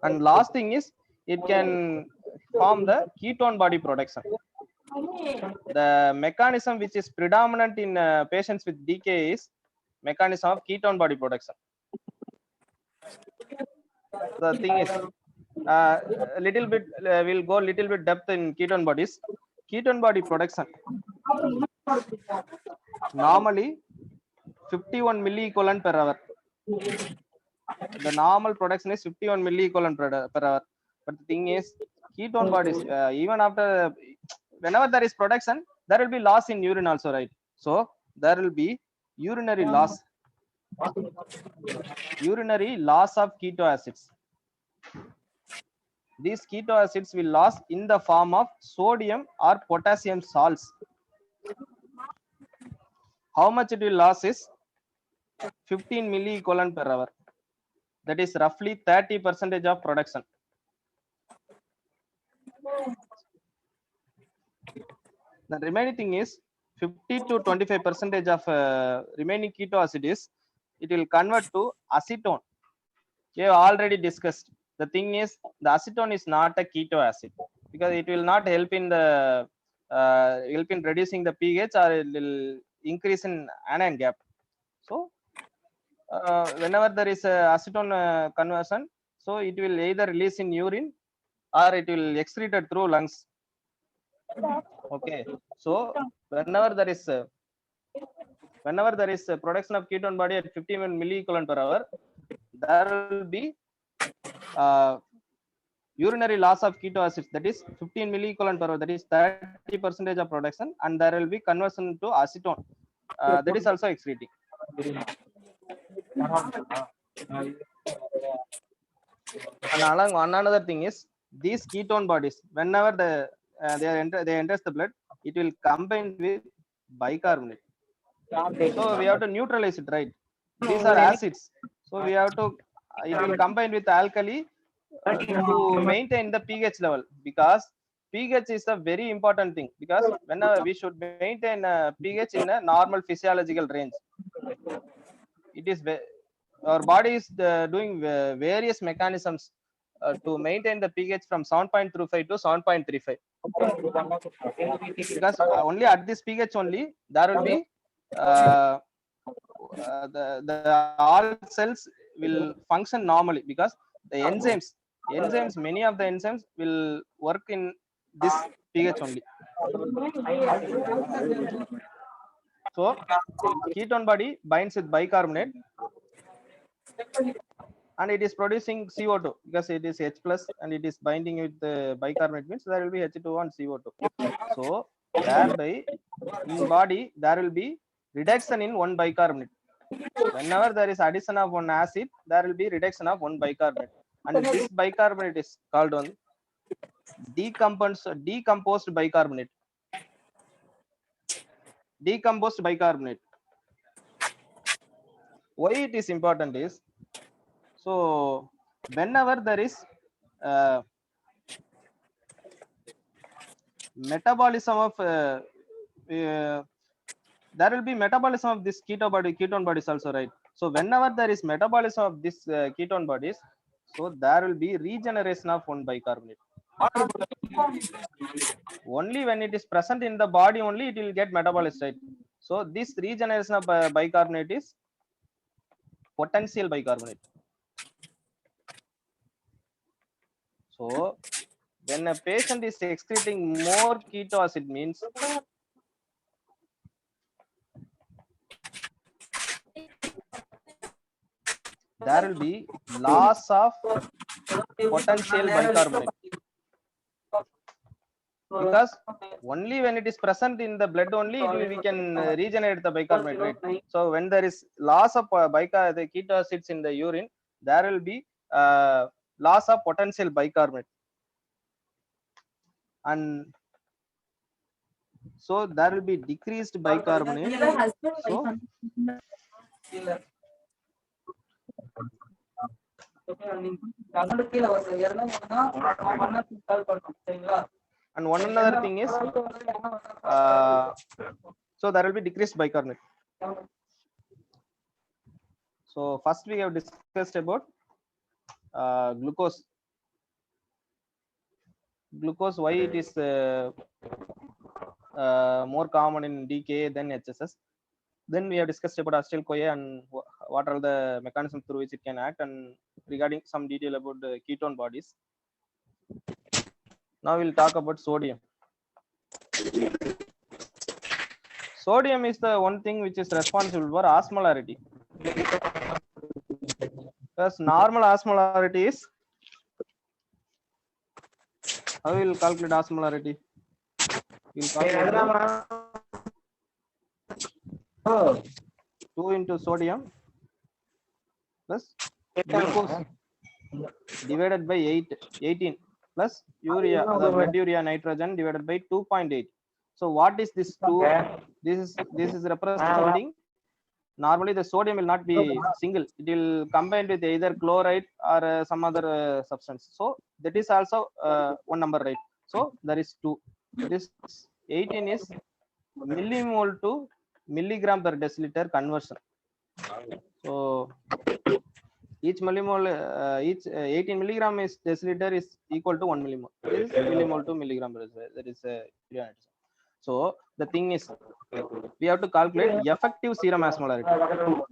And last thing is it can form the ketone body production. The mechanism which is predominant in patients with DKA is mechanism of ketone body production. The thing is, a little bit we'll go a little bit depth in ketone bodies. Ketone body production normally 51 milliequivalent per hour. The normal production is 51 milliequivalent per hour. But the thing is, ketone bodies, even after, whenever there is production, there will be loss in urine also, right? So there will be urinary loss of keto acids. These keto acids will lose in the form of sodium or potassium salts. How much it will lose is 15 milliequivalent per hour. That is roughly 30% of production. The remaining thing is 50 to 25% of remaining keto acid is it will convert to acetone. We have already discussed. The thing is, the acetone is not a keto acid because it will not help in the help in reducing the pH, or it will increase in anion gap. So whenever there is a acetone conversion, so it will either release in urine or it will excreted through lungs. Okay, so whenever there is production of ketone body at 51 milliequivalent per hour, there will be urinary loss of keto acids, that is 15 milliequivalent per hour, that is 30% of production, and there will be conversion to acetone, that is also excreting. And along another thing is these ketone bodies, whenever they enters the blood, it will combine with bicarbonate. So we have to neutralize it, right? These are acids, so we have to it will combine with alkali to maintain the pH level, because pH is a very important thing, because whenever we should maintain pH in a normal physiological range. It is our body is doing various mechanisms to maintain the pH from 7.25 to 7.35, because only at this pH only there will be the all cells will function normally, because the enzymes, many of the enzymes will work in this pH only. So ketone body binds with bicarbonate and it is producing CO2, because it is H plus and it is binding with the bicarbonate, means there will be H2O and CO2. So thereby in body there will be reduction in one bicarbonate. Whenever there is addition of one acid, there will be reduction of one bicarbonate, and this bicarbonate is called on decomposed bicarbonate. Decomposed bicarbonate. Why it is important is, so whenever there is metabolism of there will be metabolism of this ketone bodies also, right? So whenever there is metabolism of this ketone bodies, so there will be regeneration of one bicarbonate. Only when it is present in the body only it will get metabolized, right? So this regeneration of bicarbonate is potential bicarbonate. So when a patient is excreting more keto acid means there will be loss of potential bicarbonate, because only when it is present in the blood only we can regenerate the bicarbonate, right? So when there is loss of the keto acids in the urine, there will be loss of potential bicarbonate, and so there will be decreased bicarbonate. So and one another thing is so there will be decreased bicarbonate. So first we have discussed about glucose. Why it is more common in DKA than HSS. Then we have discussed about acetyl-CoA and what are the mechanisms through which it can act, and regarding some detail about the ketone bodies. Now we'll talk about sodium. Sodium is the one thing which is responsible for osmolarity. Because normal osmolarity is, how we will calculate osmolarity? We'll calculate 2 into sodium plus glucose divided by 18 plus urea, the blood urea nitrogen divided by 2.8. So what is this 2? This is representing, normally the sodium will not be single, it will combine with either chloride or some other substance. So that is also one number, right? So there is 2. This 18 is millimole to milligram per deciliter conversion. So each millimole, each 18 milligram is deciliter is equal to 1 millimole. This is millimole to milligram per deciliter. That is unit. So the thing is, we have to calculate effective serum osmolarity.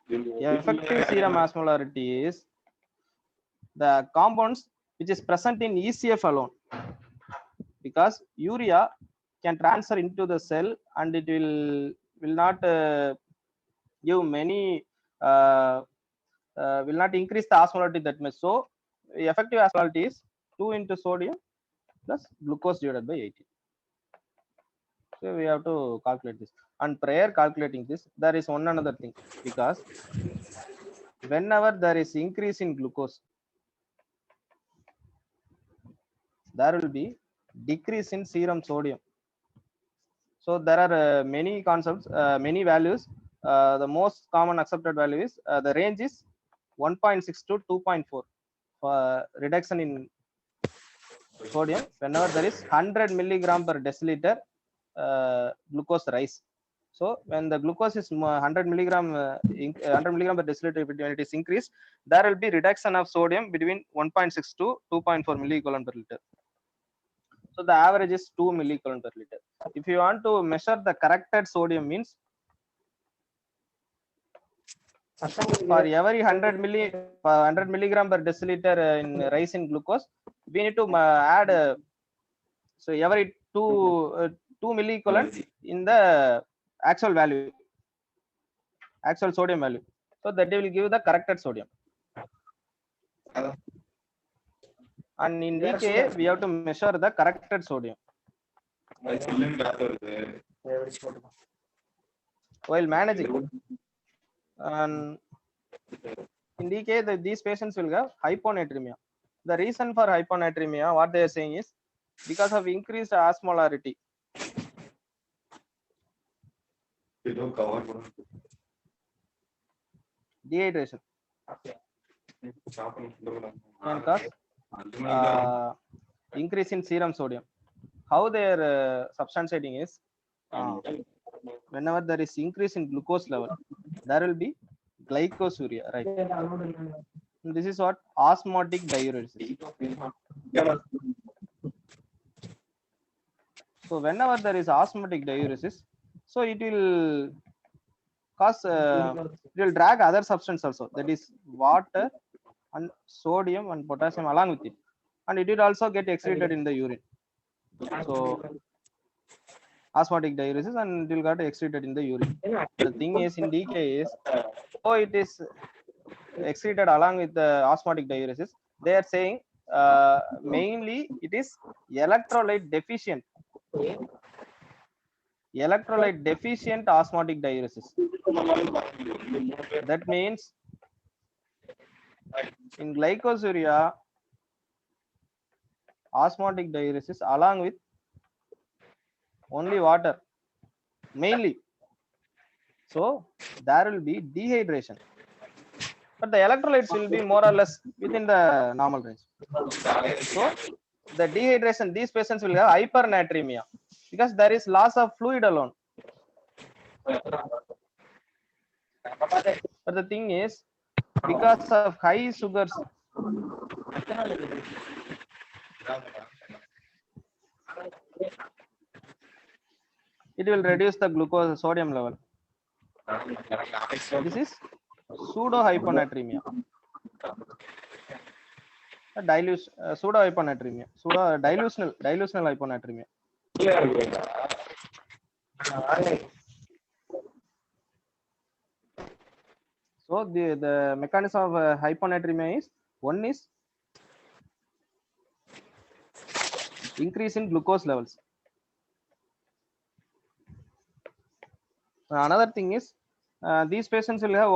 Effective serum osmolarity is the compounds which is present in ECF alone, because urea can transfer into the cell and it will not give many will not increase the osmolarity that much. So effective osmolarity is 2 into sodium plus glucose divided by 18. So we have to calculate this, and prior calculating this there is one another thing, because whenever there is increase in glucose, there will be decrease in serum sodium. So there are many concepts, many values. The most common accepted value is the range is 1.6 to 2.4 for reduction in sodium whenever there is 100 milligram per deciliter glucose rise. So when the glucose is 100 milligram per deciliter, when it is increased, there will be reduction of sodium between 1.6 to 2.4 milliequivalent per liter. So the average is 2 milliequivalent per liter. If you want to measure the corrected sodium, means for every 100 milligram per deciliter in rise in glucose, we need to add so every 2 milliequivalent in the actual value, actual sodium value. So that will give the corrected sodium. And in DKA, we have to measure the corrected sodium. while managing. And in DK, these patients will have hyponatremia. The reason for hyponatremia, what they are saying is because of increased osmolarity. Dehydration can cause increase in serum sodium. How they are substantiating is whenever there is increase in glucose level, there will be glycosuria, right? And this is what osmotic diuresis. So whenever there is osmotic diuresis, so it will cause it will drag other substance also, that is water and sodium and potassium along with it, and it will also get excreted in the urine. So osmotic diuresis, and it will get excreted in the urine. The thing is in DK is, oh, it is excreted along with the osmotic diuresis. They are saying mainly it is electrolyte deficient osmotic diuresis. That means in glycosuria, osmotic diuresis along with only water mainly, so there will be dehydration, but the electrolytes will be more or less within the normal range. So the dehydration, these patients will have hypernatremia because there is loss of fluid alone. But the thing is, because of high sugars, it will reduce the glucose sodium level. This is pseudo hyponatremia. Pseudo hyponatremia, pseudo dilutional hyponatremia. So the mechanism of hyponatremia is, one is increase in glucose levels. Another thing is these patients will have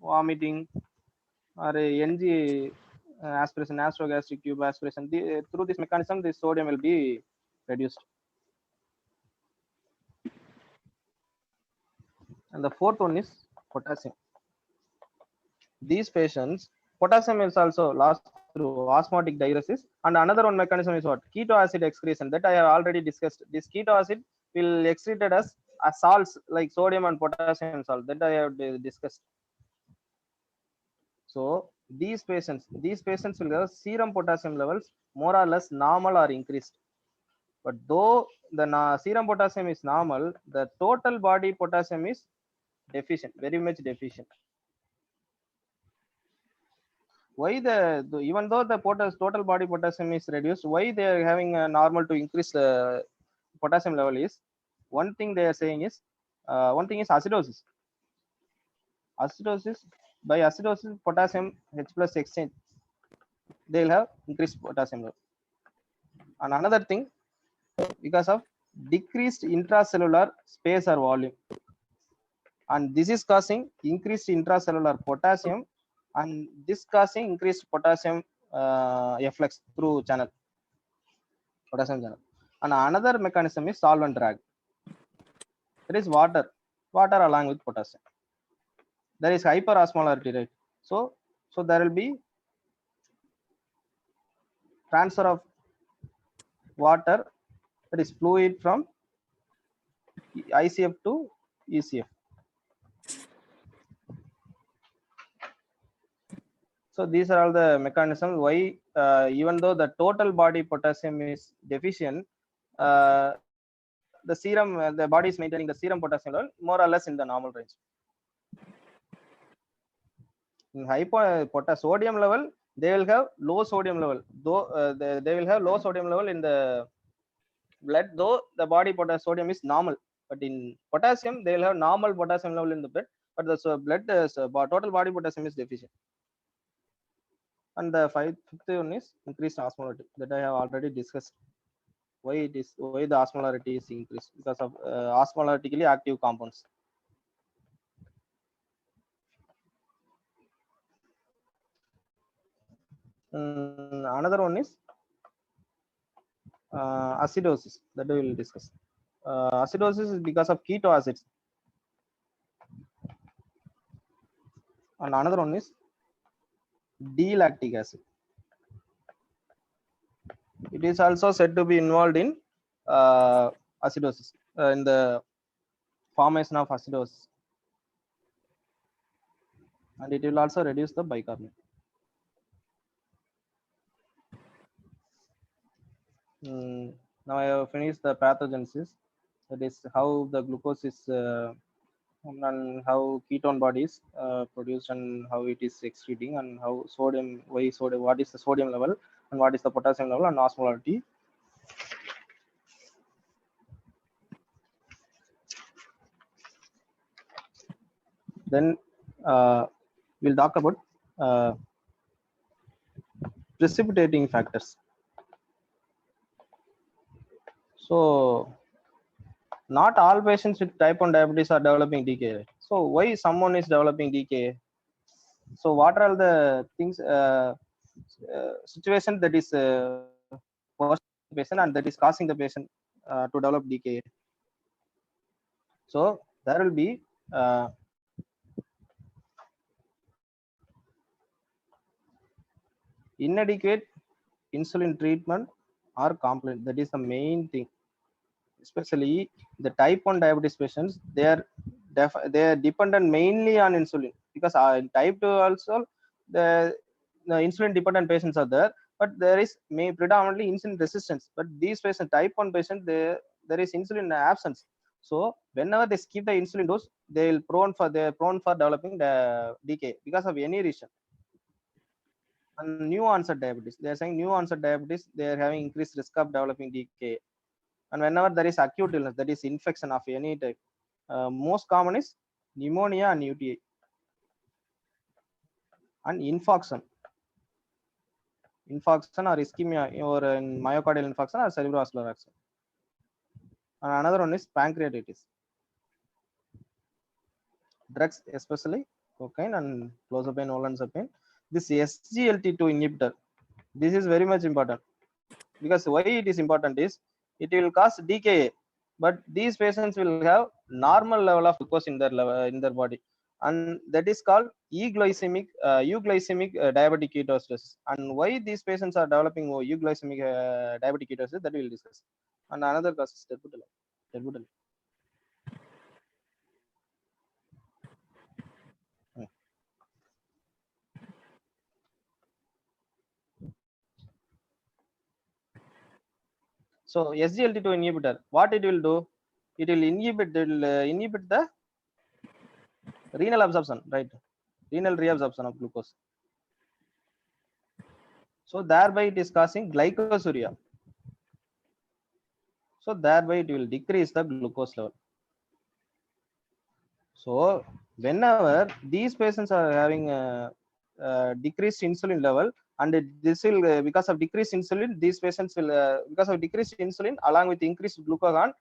vomiting or NG aspiration, nasogastric tube aspiration. Through this mechanism, the sodium will be reduced. And the fourth one is potassium. These patients, potassium is also lost through osmotic diuresis. And another one mechanism is what? Keto acid excretion, that I have already discussed. This keto acid will excreted as salts like sodium and potassium salt, that I have discussed. So these patients will have serum potassium levels more or less normal or increased. But though the serum potassium is normal, the total body potassium is deficient, very much deficient. Why even though the total body potassium is reduced, why they are having a normal to increase the potassium level is, one thing they are saying is acidosis. By acidosis, potassium H plus exchange, they will have increased potassium level. And another thing, because of decreased intracellular space or volume, and this is causing increased intracellular potassium, and this causing increased potassium efflux through potassium channel. And another mechanism is solvent drag. There is water along with potassium. There is hyperosmolarity, right? So there will be transfer of water, that is fluid, from ICF to ECF. So these are all the mechanisms why even though the total body potassium is deficient, the serum, the body is maintaining the serum potassium level more or less in the normal range. In sodium level, they will have low sodium level, though they will have low sodium level in the blood, though the body sodium is normal. But in potassium, they will have normal potassium level in the blood, but the blood total body potassium is deficient. And the fifth one is increased osmolarity, that I have already discussed. Why the osmolarity is increased? Because of osmolarically active compounds. Another one is acidosis, that we will discuss. Acidosis is because of keto acids. And another one is D-lactic acid. It is also said to be involved in acidosis, in the formation of acidosis, and it will also reduce the bicarbonate. Now I have finished the pathogenesis, that is how the glucose is and how ketone bodies produced and how it is excreting, and how sodium, what is the sodium level and what is the potassium level and osmolarity. Then we'll talk about precipitating factors. So not all patients with type 1 diabetes are developing DKA. So why someone is developing DKA? So what are the things, situation that is worse the patient and that is causing the patient to develop DKA? So there will be inadequate insulin treatment or complaint. That is the main thing. Especially the type 1 diabetes patients, they are dependent mainly on insulin, because in type 2 also the insulin dependent patients are there, but there is predominantly insulin resistance. But these patients, type 1 patients, there is insulin absence. So whenever they skip the insulin dose, they're prone for developing the DKA because of any reason. And new onset diabetes, they are saying new onset diabetes, they are having increased risk of developing DKA. And whenever there is acute illness, that is infection of any type, most common is pneumonia and UTI. And infarction or ischemia, or myocardial infarction or cerebrovascular accident. And another one is pancreatitis. Drugs, especially cocaine and clozapine, olanzapine. This SGLT2 inhibitor, this is very much important, because why it is important is it will cause DKA, but these patients will have normal level of glucose in their body, and that is called euglycemic diabetic ketoacidosis. And why these patients are developing euglycemic diabetic ketoacidosis, that we will discuss. And another cause is terbutaline. So SGLT2 inhibitor, what it will do? It will inhibit the renal absorption, right? Renal reabsorption of glucose. So thereby it is causing glycosuria. So thereby it will decrease the glucose level. So whenever these patients are having a decreased insulin level, and this will because of decreased insulin, these patients will because of decreased insulin along with increased glucagon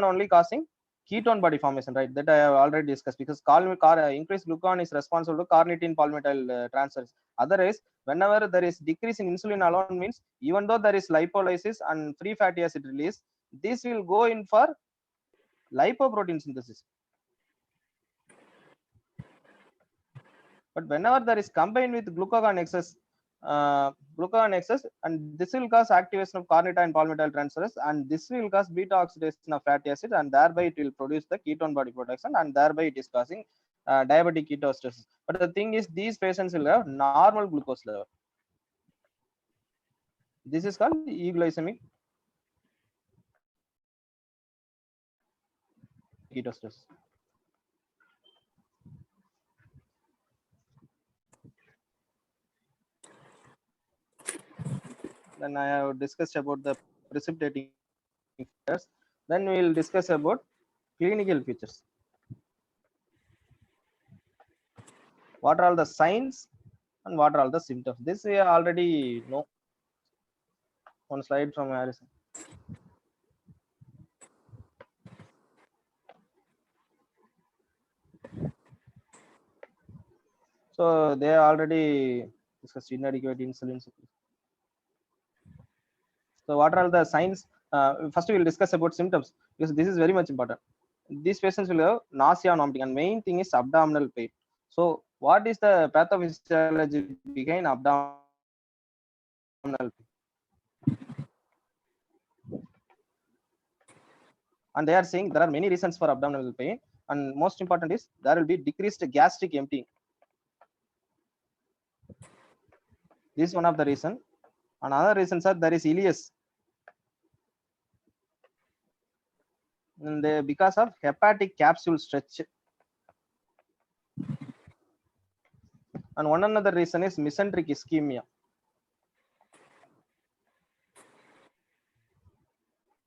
only causing ketone body formation, right? That I have already discussed, because increased glucagon is responsible to carnitine palmitoyl transferase. Otherwise, whenever there is decrease in insulin alone, means even though there is lipolysis and free fatty acid release, this will go in for lipoprotein synthesis. But whenever there is combined with glucagon excess, and this will cause activation of carnitine palmitoyl transferase, and this will cause beta oxidation of fatty acid, and thereby it will produce the ketone body production, and thereby it is causing diabetic ketoacidosis. But the thing is, these patients will have normal glucose level. This is called euglycemic ketoacidosis. Then I have discussed about the precipitating factors. Then we will discuss about clinical features. What are all the signs and what are all the symptoms? This we already know. One slide from Harrison. So they already discussed inadequate insulin secretion. So what are all the signs? First we will discuss about symptoms, because this is very much important. These patients will have nausea and vomiting, and main thing is abdominal pain. So what is the pathophysiology behind abdominal pain? And they are saying there are many reasons for abdominal pain, and most important is there will be decreased gastric emptying. This is one of the reason. Another reasons are there is ileus, and because of hepatic capsule stretch. And one another reason is mesenteric ischemia.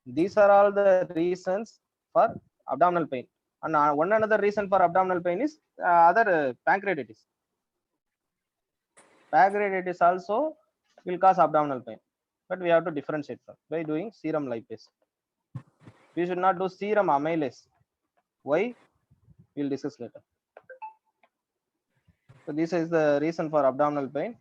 These are all the reasons for abdominal pain. And one another reason for abdominal pain is other pancreatitis. Pancreatitis also will cause abdominal pain, but we have to differentiate by doing serum lipase. We should not do serum amylase. Why? We'll discuss later. So this is the reason for abdominal pain.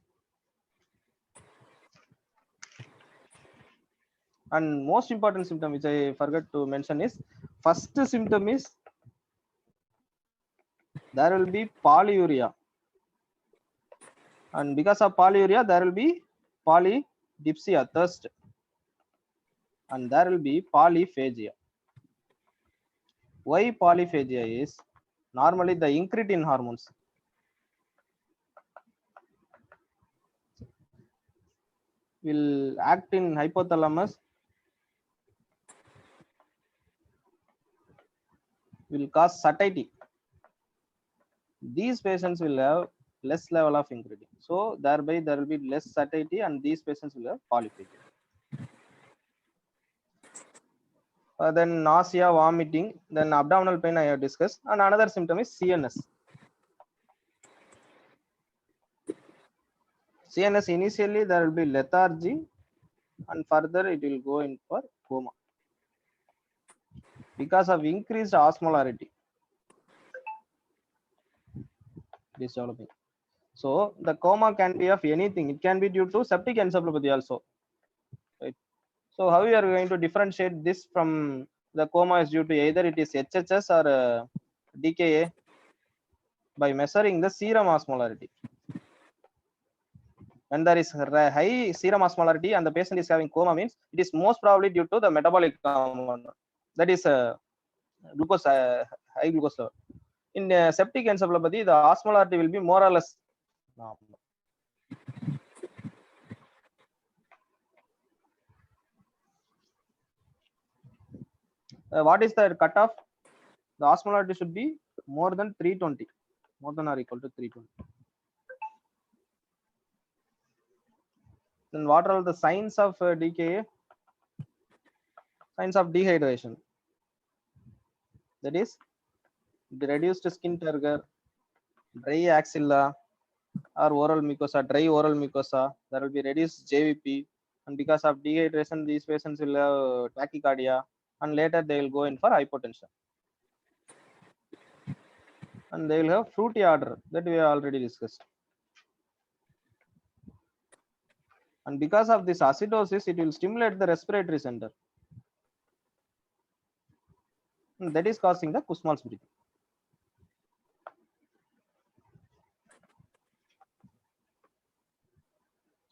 And most important symptom which I forgot to mention is, first symptom is there will be polyuria, and because of polyuria there will be polydipsia, thirst, and there will be polyphagia. Why polyphagia is, normally the incretin hormones will act in hypothalamus, will cause satiety. These patients will have less level of incretin, so thereby there will be less satiety, and these patients will have polyphagia. Then nausea, vomiting, then abdominal pain I have discussed, and another symptom is CNS. CNS, initially there will be lethargy, and further it will go in for coma because of increased osmolarity is developing. So the coma can be of anything. It can be due to septic encephalopathy also. Right? So how we are going to differentiate this from the coma is due to either it is HHS or DKA? By measuring the serum osmolarity. When there is high serum osmolarity and the patient is having coma, means it is most probably due to the metabolic component, that is glucose, high glucose level. In septic encephalopathy, the osmolarity will be more or less normal. What is the cutoff? The osmolarity should be more than 320, more than or equal to 320. Then what are the signs of DKA? Signs of dehydration. That is the reduced skin turgor, dry axilla or oral mucosa, dry oral mucosa. There will be reduced JVP, and because of dehydration, these patients will have tachycardia, and later they will go in for hypotension. And they will have fruity odor, that we have already discussed. And because of this acidosis, it will stimulate the respiratory center, and that is causing the Kussmaul's breathing.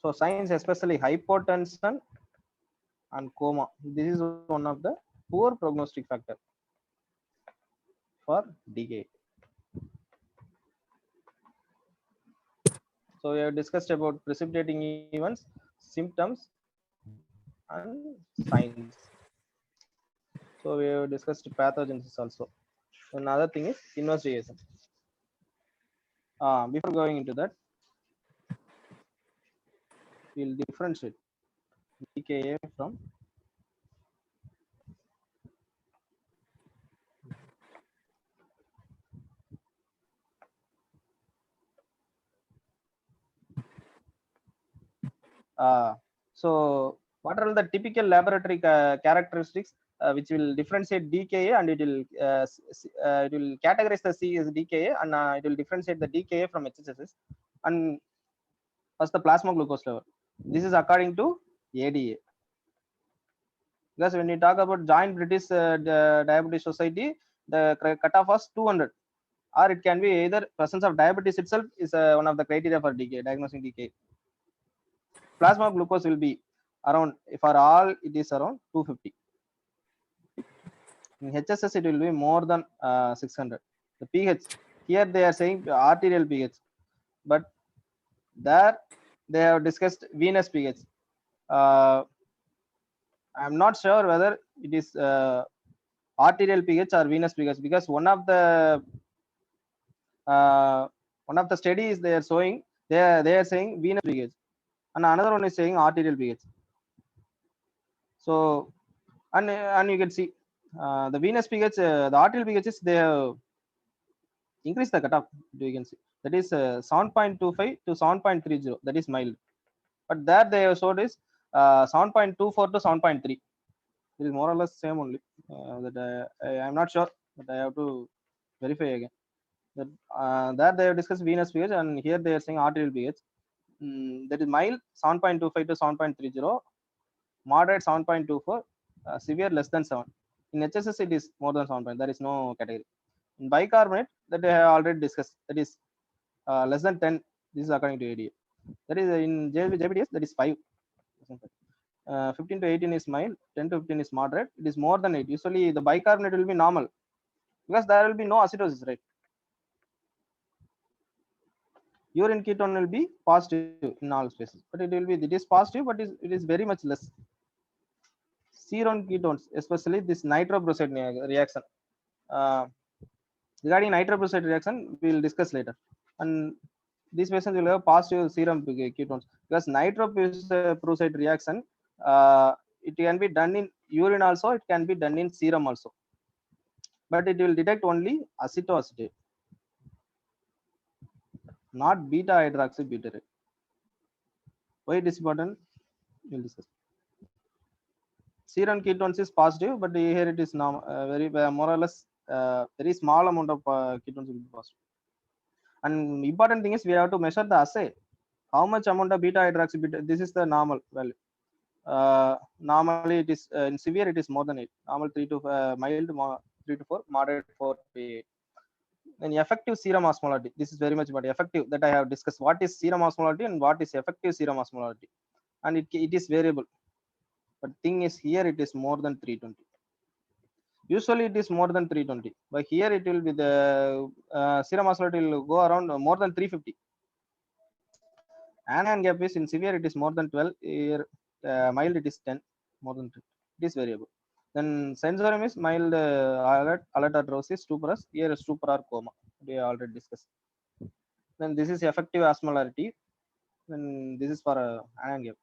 So signs, especially hypotension and coma, this is one of the poor prognostic factor for DKA. So we have discussed about precipitating events, symptoms, and signs. So we have discussed pathogenesis also. Another thing is investigation. Before going into that, we'll differentiate DKA from so what are the typical laboratory characteristics which will differentiate DKA, and it will categorize the C as DKA, and it will differentiate the DKA from HHS. And First, the plasma glucose level. This is according to ADA. Because when we talk about Joint British Diabetes Society, the cutoff was 200, or it can be either presence of diabetes itself is one of the criteria for DKA, diagnosing DKA. Plasma glucose will be around, for all it is around 250. In HSS it will be more than 600. The pH, here they are saying arterial pH, but there they have discussed venous pH. I'm not sure whether it is arterial pH or venous pH, because one of the studies they are showing, they are saying venous pH, and another one is saying arterial pH. So and you can see the venous pH, the arterial pH is they have increased the cutoff. You can see that is 7.25 to 7.30. That is mild, but there they have showed is 7.24 to 7.3. It is more or less same only. That I am not sure, but I have to verify again. That there they have discussed venous pH, and here they are saying arterial pH. That is mild 7.25 to 7.30, moderate 7.24, severe less than 7. In HSS it is more than 7. There is no category. In bicarbonate, that I have already discussed, that is less than 10. This is according to ADA. That is in JBDS, that is 5. 15 to 18 is mild, 10 to 15 is moderate. It is more than 8. Usually the bicarbonate will be normal, because there will be no acidosis, right? Urine ketone will be positive in all spaces, but it is positive, but it is very much less. Serum ketones, especially this nitroprusside reaction. Regarding nitroprusside reaction, we will discuss later. And these patients will have positive serum ketones, because nitroprusside reaction, it can be done in urine also, it can be done in serum also, but it will detect only acetoacetate, not beta hydroxybutyrate. Why it is important? We'll discuss. Serum ketones is positive, but here it is now very more or less very small amount of ketones will be positive. And important thing is we have to measure the assay. How much amount of beta hydroxybutyrate? This is the normal value. Normally it is in severe it is more than 8. Normal 3 to mild 3 to 4, moderate 4 to 8. Then effective serum osmolality. This is very much about effective, that I have discussed. What is serum osmolality and what is effective serum osmolality, and it is variable. But thing is here it is more than 320. Usually it is more than 320, but here it will be the serum osmolality will go around more than 350. Anion gap is in severe it is more than 12. Here mild it is 10, more than 2. It is variable. Then sensorium is mild alert atrosis, stuporous. Here is stupor or coma. We already discussed. Then this is effective osmolarity. Then this is for anion gap.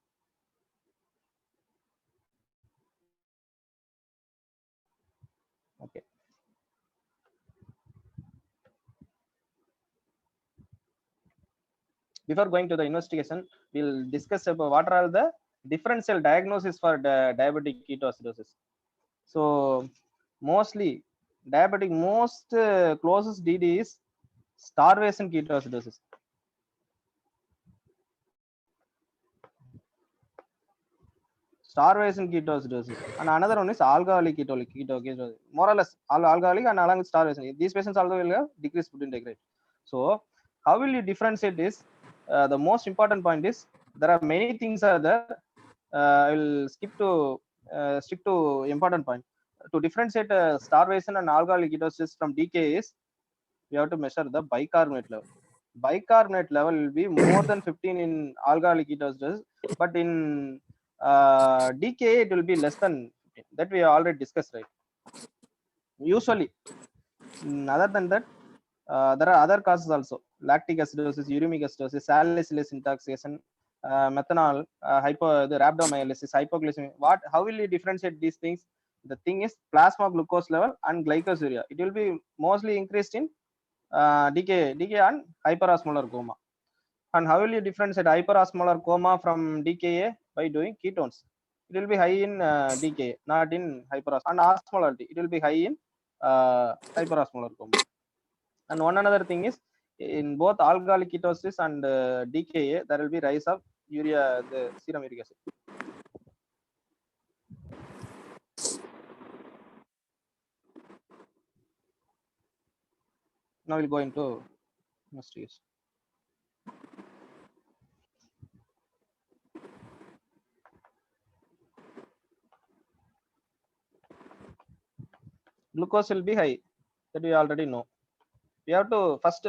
Okay. Before going to the investigation, we'll discuss about what are all the differential diagnosis for diabetic ketoacidosis. So mostly diabetic most closest DD is starvation ketoacidosis. Starvation ketoacidosis, and another one is alcoholic ketoacidosis. More or less alcoholic and along with starvation. These patients also will have decreased food intake rate. So how will you differentiate this? The most important point is there are many things are there. I will stick to important point. To differentiate starvation and alcoholic ketosis from DKA is we have to measure the bicarbonate level. Bicarbonate level will be more than 15 in alcoholic ketosis, but in DKA it will be less than 15. That we have already discussed, right? Usually, other than that, there are other causes also: lactic acidosis, uremic acidosis, salicylase intoxication, methanol, the rhabdomyolysis, hypoglycemia. How will you differentiate these things? The thing is plasma glucose level and glycosuria. It will be mostly increased in DKA and hyperosmolar coma. And how will you differentiate hyperosmolar coma from DKA? By doing ketones. It will be high in DKA, not in hyperosmolar. And osmolarity, it will be high in hyperosmolar coma. And one another thing is in both alcoholic ketosis and DKA, there will be rise of urea, the serum uric acid. Now we'll go into investigation. Glucose will be high, that we already know. We have to first,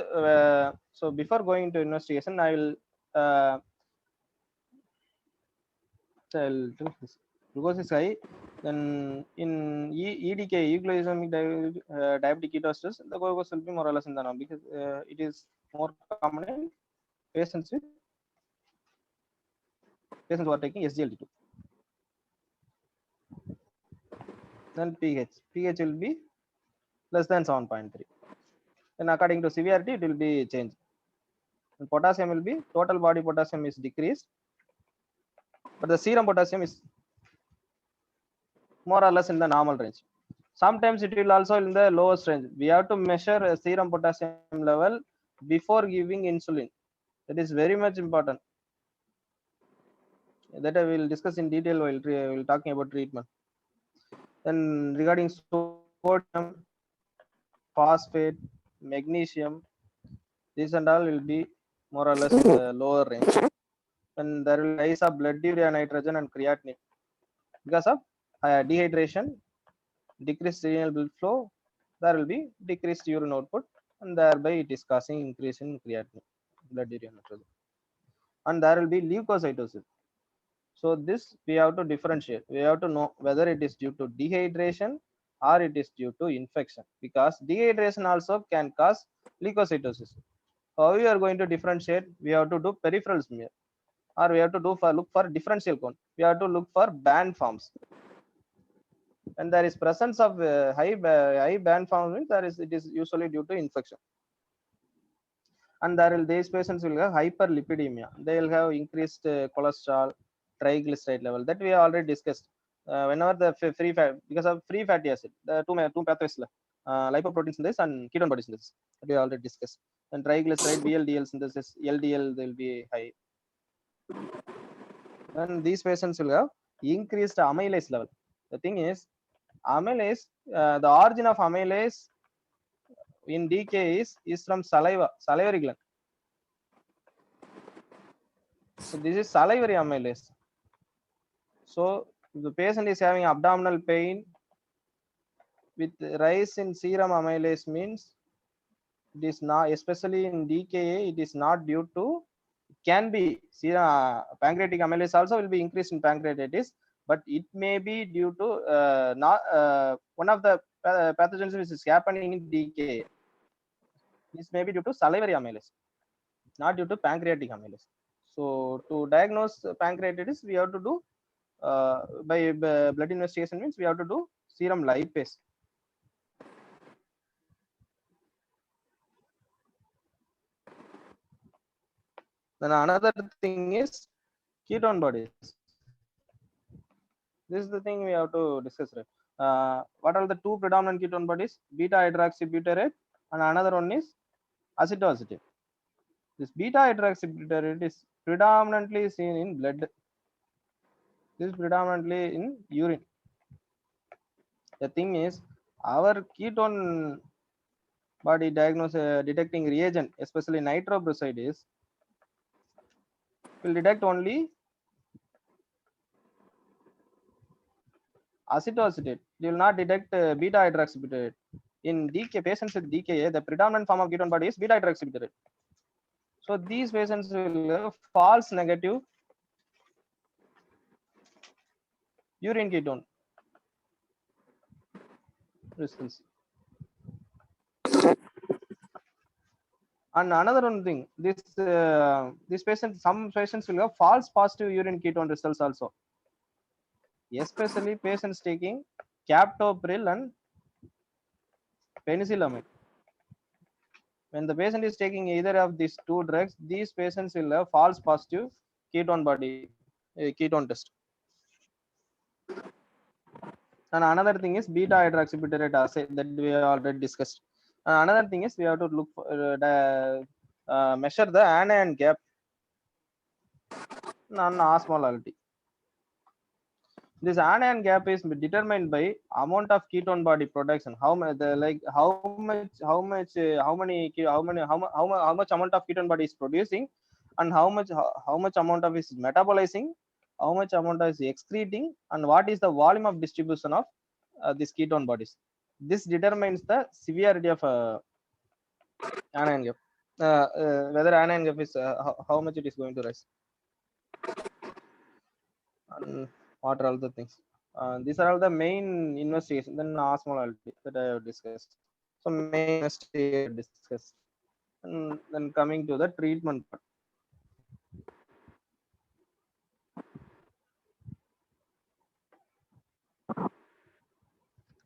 so before going into investigation, I will tell this. Glucose is high. Then in EDK, euglycemic diabetic ketosis, the glucose will be more or less in the norm because it is more common in patients who are taking SGLT2. Then pH will be less than 7.3. Then according to severity, it will be changed. And potassium will be, total body potassium is decreased, but the serum potassium is more or less in the normal range. Sometimes it will also in the lowest range. We have to measure a serum potassium level before giving insulin. That is very much important. That I will discuss in detail while we'll talking about treatment. Then regarding sodium, phosphate, magnesium, these and all will be more or less in the lower range. Then there will rise of blood urea nitrogen and creatinine because of dehydration, decreased renal blood flow. There will be decreased urine output, and thereby it is causing increase in creatinine, blood urea nitrogen. And there will be leukocytosis. So this we have to differentiate. We have to know whether it is due to dehydration or it is due to infection, because dehydration also can cause leukocytosis. How we are going to differentiate? We have to do peripheral smear, or we have to do look for differential count. We have to look for band forms. And there is presence of high band form means it is usually due to infection. And these patients will have hyperlipidemia. They will have increased cholesterol, triglyceride level, that we have already discussed. Whenever the free fat, because of free fatty acid, the two pathways, lipoprotein synthesis and ketone body synthesis, that we already discussed. And triglyceride, VLDL synthesis, LDL will be high. And these patients will have increased amylase level. The thing is, amylase, the origin of amylase in DK is from salivary gland. So this is salivary amylase. So if the patient is having abdominal pain with rise in serum amylase, means it is not, especially in DKA, it is not due to, can be serum pancreatic amylase also will be increased in pancreatitis, but it may be due to one of the pathogens which is happening in DKA. This may be due to salivary amylase, not due to pancreatic amylase. So to diagnose pancreatitis, we have to do by blood investigation, means we have to do serum lipase. Then another thing is ketone bodies. This is the thing we have to discuss, right? What are the two predominant ketone bodies? Beta hydroxybutyrate, and another one is acetoacetate. This beta hydroxybutyrate is predominantly seen in blood. This is predominantly in urine. The thing is, our ketone body detecting reagent, especially nitrobrucidase, will detect only acetoacetate. It will not detect beta hydroxybutyrate. In DK patients with DKA, the predominant form of ketone body is beta hydroxybutyrate. So these patients will have false negative urine ketone results. And another one thing, this patient, some patients will have false positive urine ketone results also, especially patients taking captopril and penicillamine. When the patient is taking either of these two drugs, these patients will have false positive ketone body ketone test. And another thing is beta hydroxybutyrate assay that we have already discussed. Another thing is we have to look for measure the anion gap on osmolality. This anion gap is determined by amount of ketone body production. How much, how much amount of ketone body is producing, and how much amount of is metabolizing, how much amount is excreting, and what is the volume of distribution of these ketone bodies. This determines the severity of anion gap. Whether anion gap is how much it is going to rise, and what are all the things. These are all the main investigations. Then osmolality that I have discussed. So main investigation discussed. And then coming to the treatment part.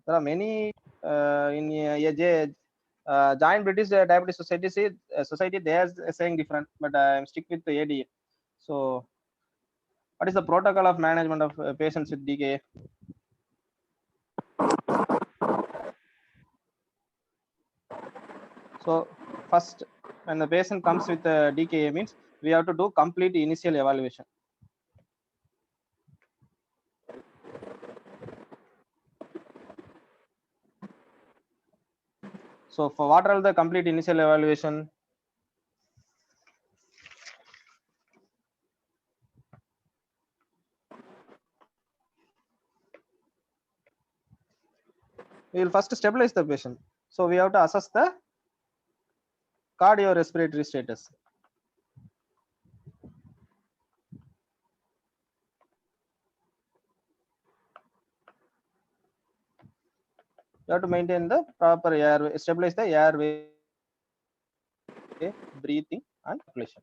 There are many in Giant British Diabetes Society. They are saying different, but I am stick with the ADA. So, what is the protocol of management of patients with DKA? So, first, when the patient comes with DKA, means we have to do complete initial evaluation. So, for what are the complete initial evaluation? We will first stabilize the patient. So, we have to assess the cardiorespiratory status. You have to maintain the proper airway, stabilize the airway, breathing, and circulation.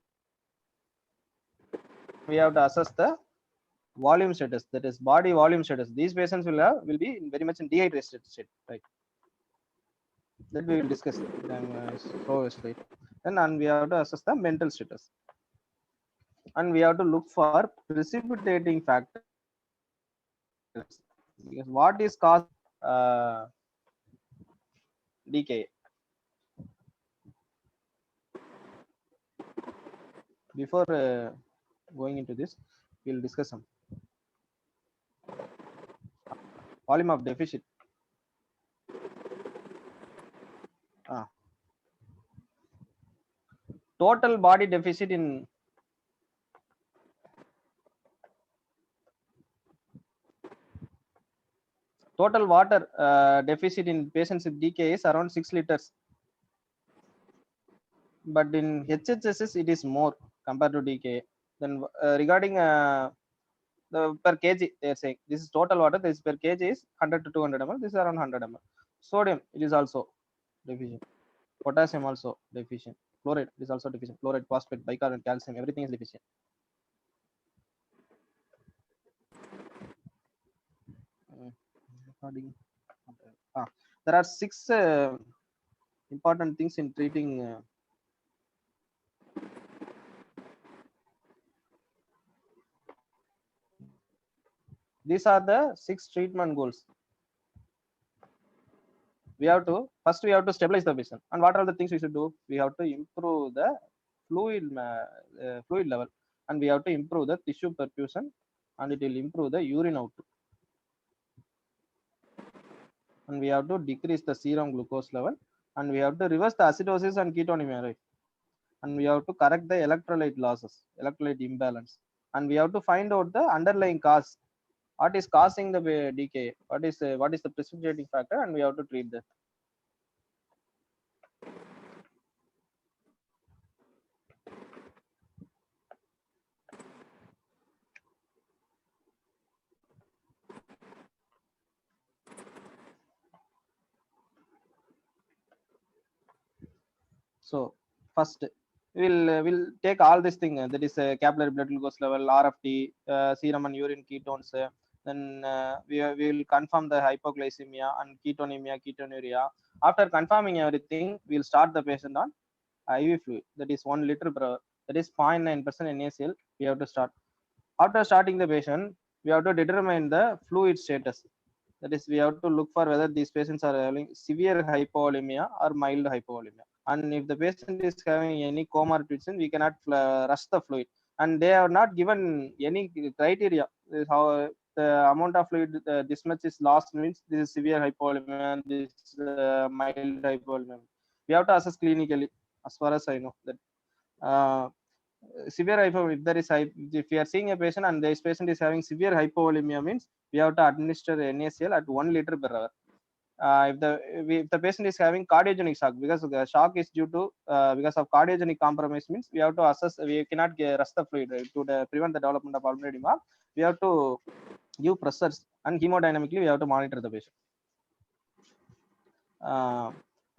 We have to assess the volume status, that is body volume status. These patients will be very much in dehydrated state, right? That we will discuss. So straight. And we have to assess the mental status, and we have to look for precipitating factors. Because what is caused DKA? Before going into this, we'll discuss some volume of deficit. Total body deficit in total water deficit in patients with DKA is around 6 liters. But in HHSS, it is more compared to DKA. Then regarding the per kg, they are saying this is total water. This per kg is 100 to 200 ml. This is around 100 ml. Sodium, it is also deficient. Potassium also deficient. Chloride is also deficient. Chloride, phosphate, bicarbonate, calcium, everything is deficient. There are 6 important things in treating these are the 6 treatment goals. We have to stabilize the patient. And what are the things we should do? We have to improve the fluid level, and we have to improve the tissue perfusion, and it will improve the urine output. And we have to decrease the serum glucose level, and we have to reverse the acidosis and ketonemia, right? And we have to correct the electrolyte losses, electrolyte imbalance, and we have to find out the underlying cause. What is causing the decay? What is the precipitating factor? And we have to treat that. So first, we'll take all this thing, that is capillary blood glucose level, RFT, serum and urine ketones. Then we will confirm the hypoglycemia and ketonemia, ketonuria. After confirming everything, we'll start the patient on IV fluid, that is 1 liter per hour, that is 0.9% NaCl. We have to start. After starting the patient, we have to determine the fluid status. That is, we have to look for whether these patients are having severe hypovolemia or mild hypovolemia. And if the patient is having any comorbidities, we cannot rush the fluid. And they are not given any criteria. How the amount of fluid this much is lost means this is severe hypovolemia, this mild hypovolemia. We have to assess clinically, as far as I know. That severe hypovolemia, if there is if we are seeing a patient and this patient is having severe hypovolemia, means we have to administer NaCl at 1 liter per hour. If the patient is having cardiogenic shock, because the shock is due to because of cardiogenic compromise, means we have to assess. We cannot rush the fluid, right? To prevent the development of pulmonary edema. We have to give pressures, and hemodynamically we have to monitor the patient.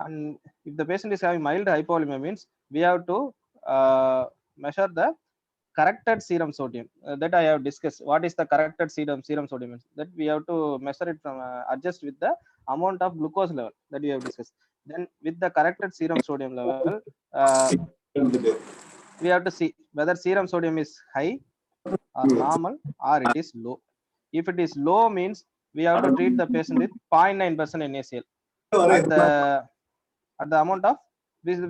And if the patient is having mild hypovolemia, means we have to measure the corrected serum sodium. That I have discussed. What is the corrected serum sodium? Means that we have to measure it from adjust with the amount of glucose level that we have discussed. Then with the corrected serum sodium level, we have to see whether serum sodium is high or normal or it is low. If it is low, means we have to treat the patient with 0.9% NaCl. At the amount of since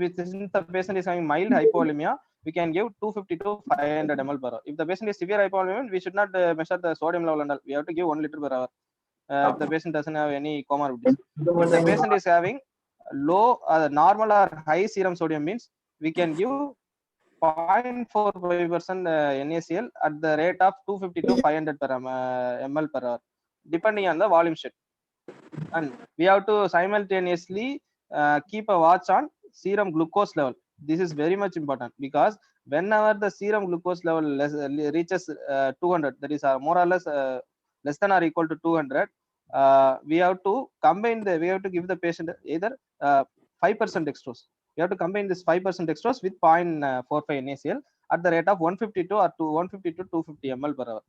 the patient is having mild hypovolemia, we can give 250 to 500 ml per hour. If the patient is severe hypovolemia, we should not measure the sodium level and all. We have to give 1 liter per hour. If the patient doesn't have any comorbidities. If the patient is having low, normal or high serum sodium, means we can give 0.45% NaCl at the rate of 250 to 500 ml per hour, depending on the volume shed. And we have to simultaneously keep a watch on serum glucose level. This is very much important, because whenever the serum glucose level reaches 200, that is more or less less than or equal to 200, we have to we have to give the patient either 5% dextrose. We have to combine this 5% dextrose with 0.45 NaCl at the rate of 152 or 150 to 250 ml per hour.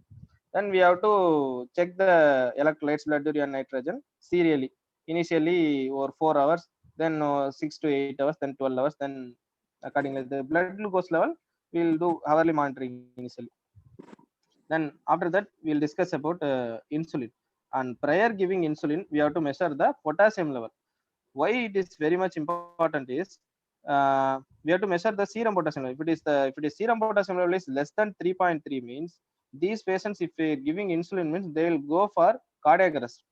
Then we have to check the electrolytes, blood urea, and nitrogen serially. Initially over 4 hours, then 6 to 8 hours, then 12 hours, then accordingly the blood glucose level we will do hourly monitoring initially. Then after that we will discuss about insulin. And prior giving insulin, we have to measure the potassium level. Why it is very much important is we have to measure the serum potassium level. If it is serum potassium level is less than 3.3, means these patients, if we are giving insulin, means they will go for cardiac arrest,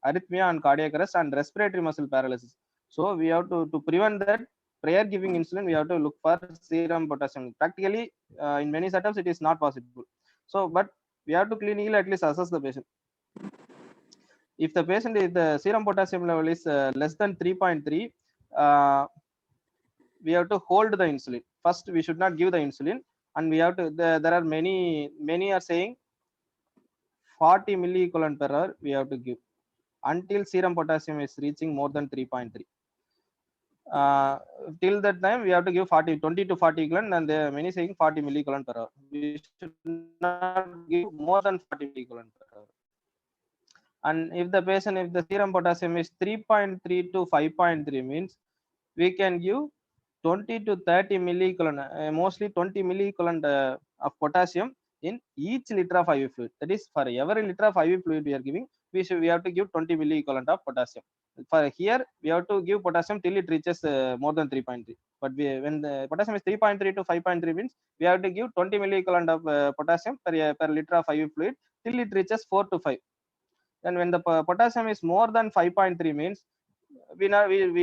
arrhythmia and cardiac arrest, and respiratory muscle paralysis. So we have to prevent that, prior giving insulin, we have to look for serum potassium. Practically, in many setups, it is not possible. So, but we have to clinically at least assess the patient. If the patient is the serum potassium level is less than 3.3, we have to hold the insulin. First, we should not give the insulin, and we have to. There are many are saying 40 milliequivalent per hour we have to give until serum potassium is reaching more than 3.3. Till that time we have to give 20 to 40 equivalent, and many saying 40 milliequivalent per hour. We should not give more than 40 milliequivalent per hour. And if the serum potassium is 3.3 to 5.3, means we can give 20 to 30 milliequivalent, mostly 20 milliequivalent of potassium in each liter of IV fluid. That is, for every liter of IV fluid we are giving, we have to give 20 milliequivalent of potassium. For here, we have to give potassium till it reaches more than 3.3. But when the potassium is 3.3 to 5.3, means we have to give 20 milliequivalent of potassium per liter of IV fluid till it reaches 4 to 5. Then when the potassium is more than 5.3, means we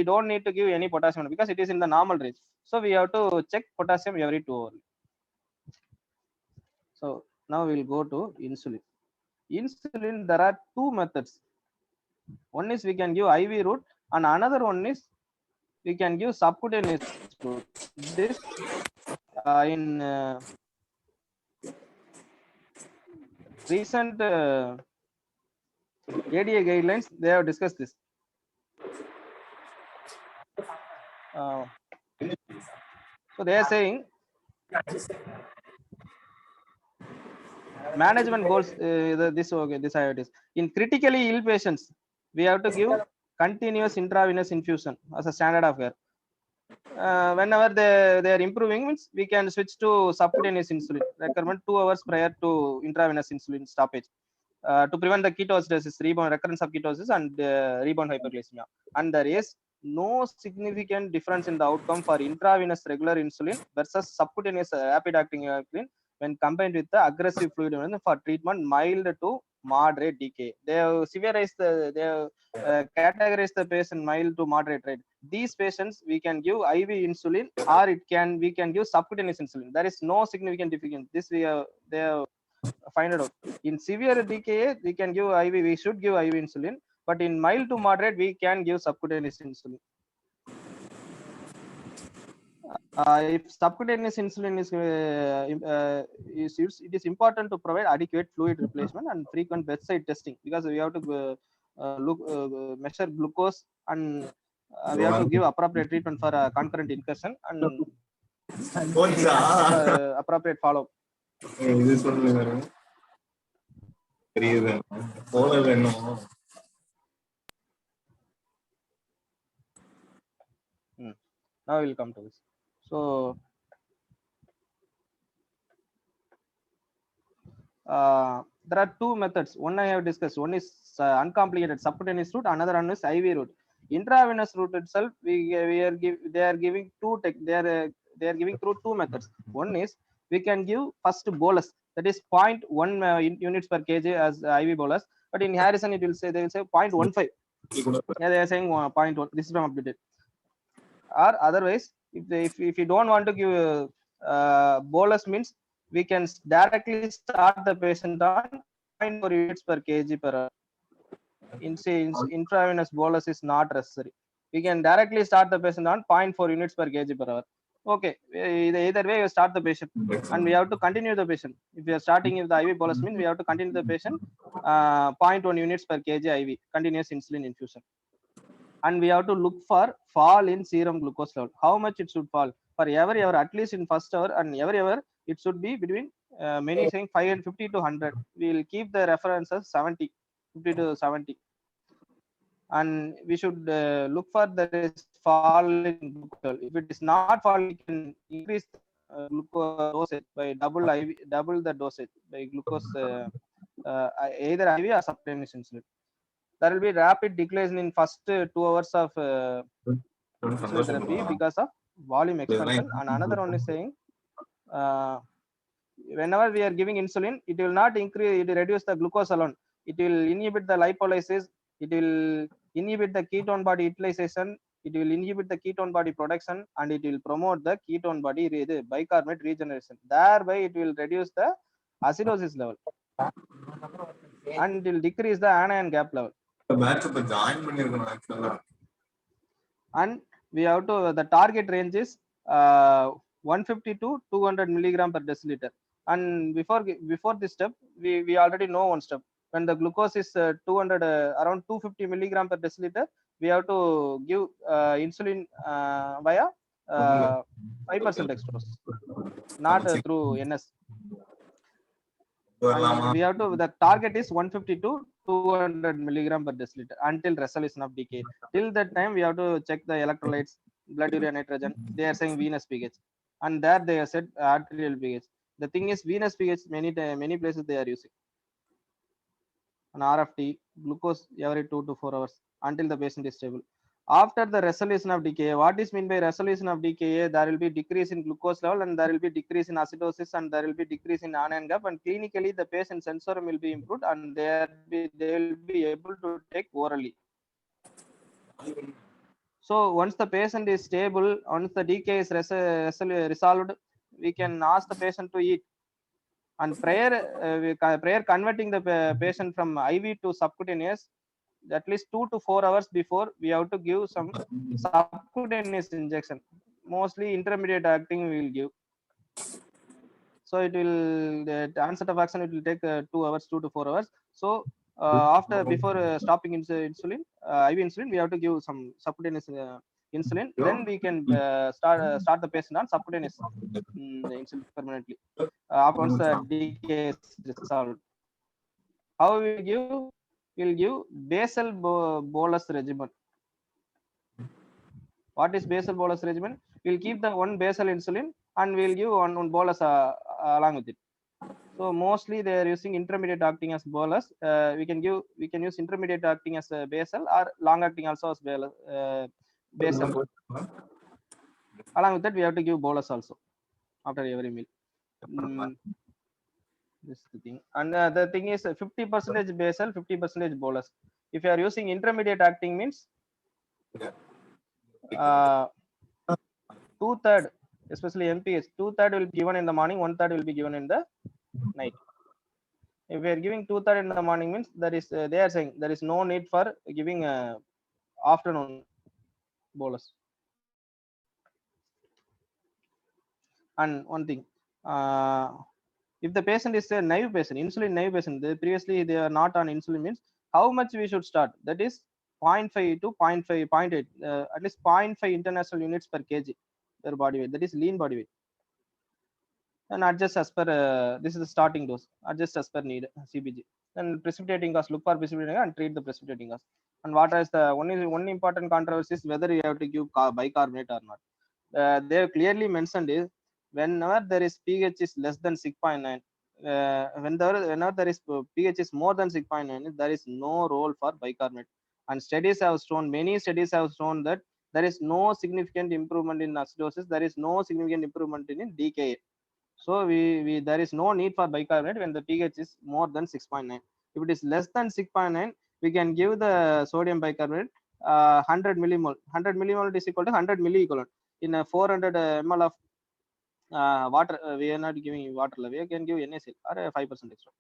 don't need to give any potassium because it is in the normal range. So we have to check potassium every 2 hours. So now we'll go to insulin. Insulin, there are two methods. One is we can give IV route, and another one is we can give subcutaneous route. This in recent ADA guidelines, they have discussed this. So they are saying management goals. This I have it is in critically ill patients, we have to give continuous intravenous infusion as a standard of care. Whenever they are improving, means we can switch to subcutaneous insulin requirement 2 hours prior to intravenous insulin stoppage. to prevent the ketoacidosis, rebound recurrence of ketosis and rebound hyperglycemia. And there is no significant difference in the outcome for intravenous regular insulin versus subcutaneous rapid acting insulin when combined with the aggressive fluid infusion for treatment mild to moderate DKA. They have severized they have categorized the patient mild to moderate, right? These patients we can give IV insulin or we can give subcutaneous insulin. There is no significant difference. This they have find it out. In severe DKA, we can give IV. We should give IV insulin, but in mild to moderate, we can give subcutaneous insulin. If subcutaneous insulin is used, it is important to provide adequate fluid replacement and frequent bedside testing, because we have to measure glucose, and we have to give appropriate treatment for concurrent incursion and appropriate follow-up. Now we'll come to this. So there are two methods. One I have discussed. One is uncomplicated subcutaneous route. Another one is IV route. Intravenous route itself, they are giving they are giving through two methods. One is we can give first bolus, that is 0.1 units per kg as IV bolus, but in Harrison they will say 0.15. Yeah, they are saying 0.1. This is from updated. Or otherwise, if you don't want to give bolus, means we can directly start the patient on 0.4 units per kg per hour. Intravenous bolus is not necessary. We can directly start the patient on 0.4 units per kg per hour. Okay, either way you start the patient, and we have to continue the patient. If we are starting with the IV bolus, means we have to continue the patient 0.1 units per kg IV continuous insulin infusion. And we have to look for fall in serum glucose level. How much it should fall for every hour, at least in first hour, and every hour it should be between many saying 550 to 100. We will keep the references 50 to 70, and we should look for the fall in glucose level. If it is not fall, we can increase glucose dosage by double the dosage by glucose either IV or subcutaneous insulin. There will be rapid decline in first 2 hours of insulin therapy because of volume expansion. And another one is saying whenever we are giving insulin, it will not increase, it will reduce the glucose alone. It will inhibit the lipolysis, it will inhibit the ketone body utilization, it will inhibit the ketone body production, and it will promote the ketone body bicarbonate regeneration. Thereby it will reduce the acidosis level and it will decrease the anion gap level. And we have to, the target range is 150 to 200 milligram per deciliter. And before this step, we already know one step. When the glucose is 200 around 250 milligram per deciliter, we have to give insulin via 5% dextrose, not through NS. And we have to, the target is 150 to 200 milligram per deciliter until resolution of decay. Till that time, we have to check the electrolytes, blood urea nitrogen. They are saying venous pH, and there they have said arterial pH. The thing is, venous pH many places they are using. An RFT, glucose every 2 to 4 hours until the patient is stable. After the resolution of DKA, what is meant by resolution of DKA? There will be decrease in glucose level, and there will be decrease in acidosis, and there will be decrease in anion gap, and clinically the patient sensorium will be improved, and they will be able to take orally. So once the patient is stable, once the DKA is resolved, we can ask the patient to eat. And prior converting the patient from IV to subcutaneous, at least 2 to 4 hours before, we have to give some subcutaneous injection. Mostly intermediate acting we will give. So it will, the onset of action, it will take 2 hours, 2 to 4 hours. So before stopping insulin, IV insulin, we have to give some subcutaneous insulin. Then we can start the patient on subcutaneous insulin permanently once the DKA is resolved. How we give? We'll give basal bolus regimen. What is basal bolus regimen? We'll keep the one basal insulin and we'll give one bolus along with it. So mostly they are using intermediate acting as bolus. We can use intermediate acting as a basal or long acting also as basal. Along with that, we have to give bolus also after every meal. This is the thing. And the thing is 50% basal, 50% bolus. If you are using intermediate acting means 2/3, especially MPH, 2/3 will be given in the morning, 1/3 will be given in the night. If we are giving 2/3 in the morning means there is they are saying there is no need for giving afternoon bolus. And one thing, if the patient is a naive patient, insulin naive patient, previously they are not on insulin means how much we should start? That is 0.5 to 0.5, 0.8, at least 0.5 international units per kg per body weight. That is lean body weight. And adjust as per this is the starting dose. Adjust as per need CBG. Then precipitating cause, look for precipitating and treat the precipitating cause. And what is the one important controversy is whether you have to give bicarbonate or not. They have clearly mentioned is whenever there is pH is less than 6.9, whenever there is pH is more than 6.9, there is no role for bicarbonate. And studies have shown, many studies have shown that there is no significant improvement in acidosis. There is no significant improvement in DKA. So there is no need for bicarbonate when the pH is more than 6.9. If it is less than 6.9, we can give the sodium bicarbonate 100 millimole. 100 millimole is equal to 100 milliequivalent. In a 400 ml of water, we are not giving water, we can give NaCl or 5% extra.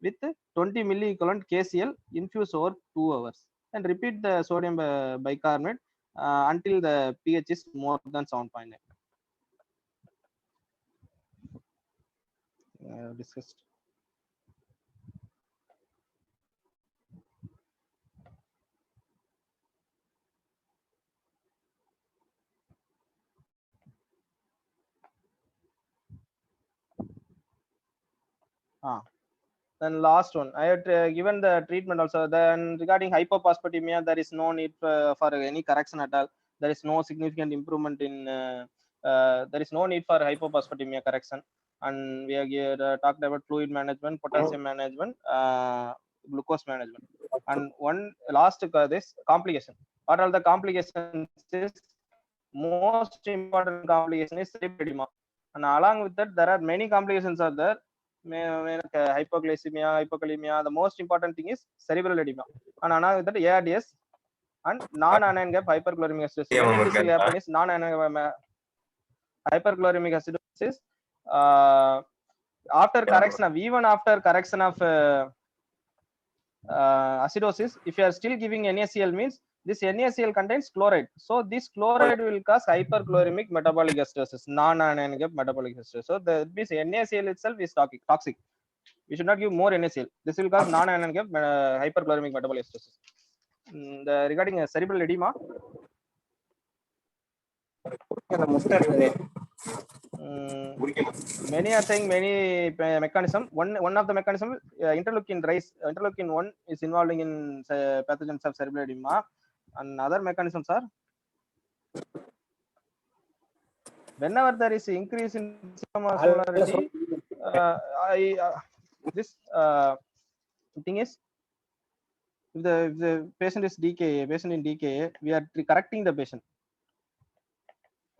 With 20 milliequivalent KCl infuse over 2 hours. And repeat the sodium bicarbonate until the pH is more than 7.9. Discussed. Then last one, I had given the treatment also. Then regarding hypophosphatemia, there is no need for any correction at all. There is no significant improvement in. There is no need for hypophosphatemia correction. And we have talked about fluid management, potassium management, glucose management. And one last this complication. What are the complications? Is most important complication is cerebral edema. And along with that, there are many complications are there. Hypoglycemia, hypokalemia. The most important thing is cerebral edema. And along with that, ARDS and non-anion gap hyperchloremic acidosis. When this will happen is non-anion gap hyperchloremic acidosis. After correction of, even after correction of acidosis, if you are still giving NaCl means this NaCl contains chloride. So this chloride will cause hyperchloremic metabolic acidosis, non-anion gap metabolic acidosis. So this NaCl itself is toxic. We should not give more NaCl. This will cause non-anion gap hyperchloremic metabolic acidosis. Regarding cerebral edema, many are saying many mechanism. One of the mechanism, interleukin rise. Interleukin 1 is involving in pathogens of cerebral edema, and other mechanisms are whenever there is increase in serum osmolarity. This thing is, if the patient is DKA, patient in DKA, we are correcting the patient.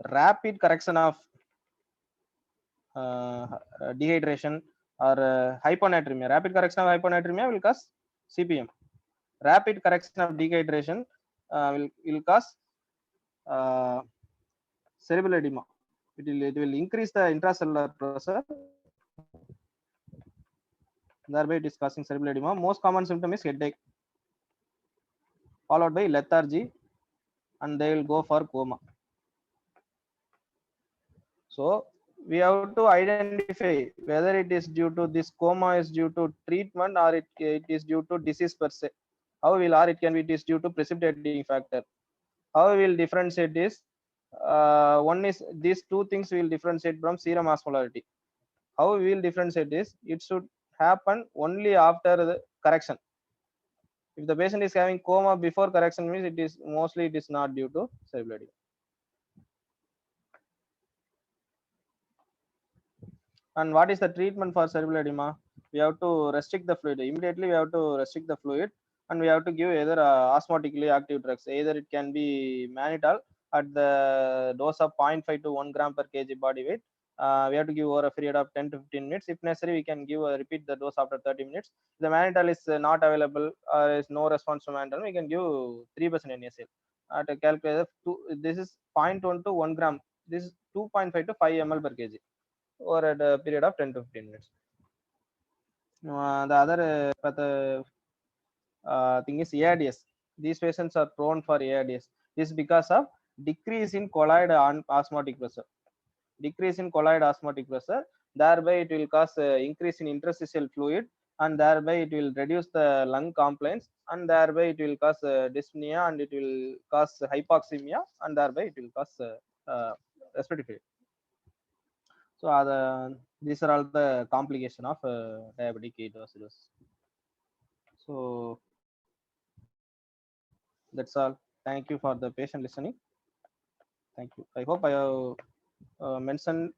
Rapid correction of dehydration or hyponatremia. Rapid correction of hyponatremia will cause CPM. Rapid correction of dehydration will cause cerebral edema. It will increase the intracellular pressure. Thereby it is causing cerebral edema. Most common symptom is headache, followed by lethargy, and they will go for coma. So we have to identify whether it is due to this coma is due to treatment or it is due to disease per se. How will, or it can be, it is due to precipitating factor. How we will differentiate is one is these two things we will differentiate from serum osmolarity. How we will differentiate is it should happen only after the correction. If the patient is having coma before correction means it is mostly it is not due to cerebral edema. And what is the treatment for cerebral edema? We have to restrict the fluid. Immediately we have to restrict the fluid, and we have to give either osmotically active drugs. Either it can be mannitol at the dose of 0.5 to 1 gram per kg body weight. We have to give over a period of 10 to 15 minutes. If necessary, we can give repeat the dose after 30 minutes. If the mannitol is not available or is no response to mannitol, we can give 3% NaCl. At a calculator, this is 0.1 to 1 gram. This is 2.5 to 5 ml per kg or at a period of 10 to 15 minutes. The other thing is ARDS. These patients are prone for ARDS. This is because of decrease in colloid osmotic pressure. Decrease in colloid osmotic pressure. Thereby, it will cause increase in interstitial fluid, and thereby it will reduce the lung complaints, and thereby it will cause dyspnea, and it will cause hypoxemia, and thereby it will cause respiratory failure. So these are all the complication of diabetic ketoacidosis. So that's all. Thank you for the patient listening. Thank you. I hope I have mentioned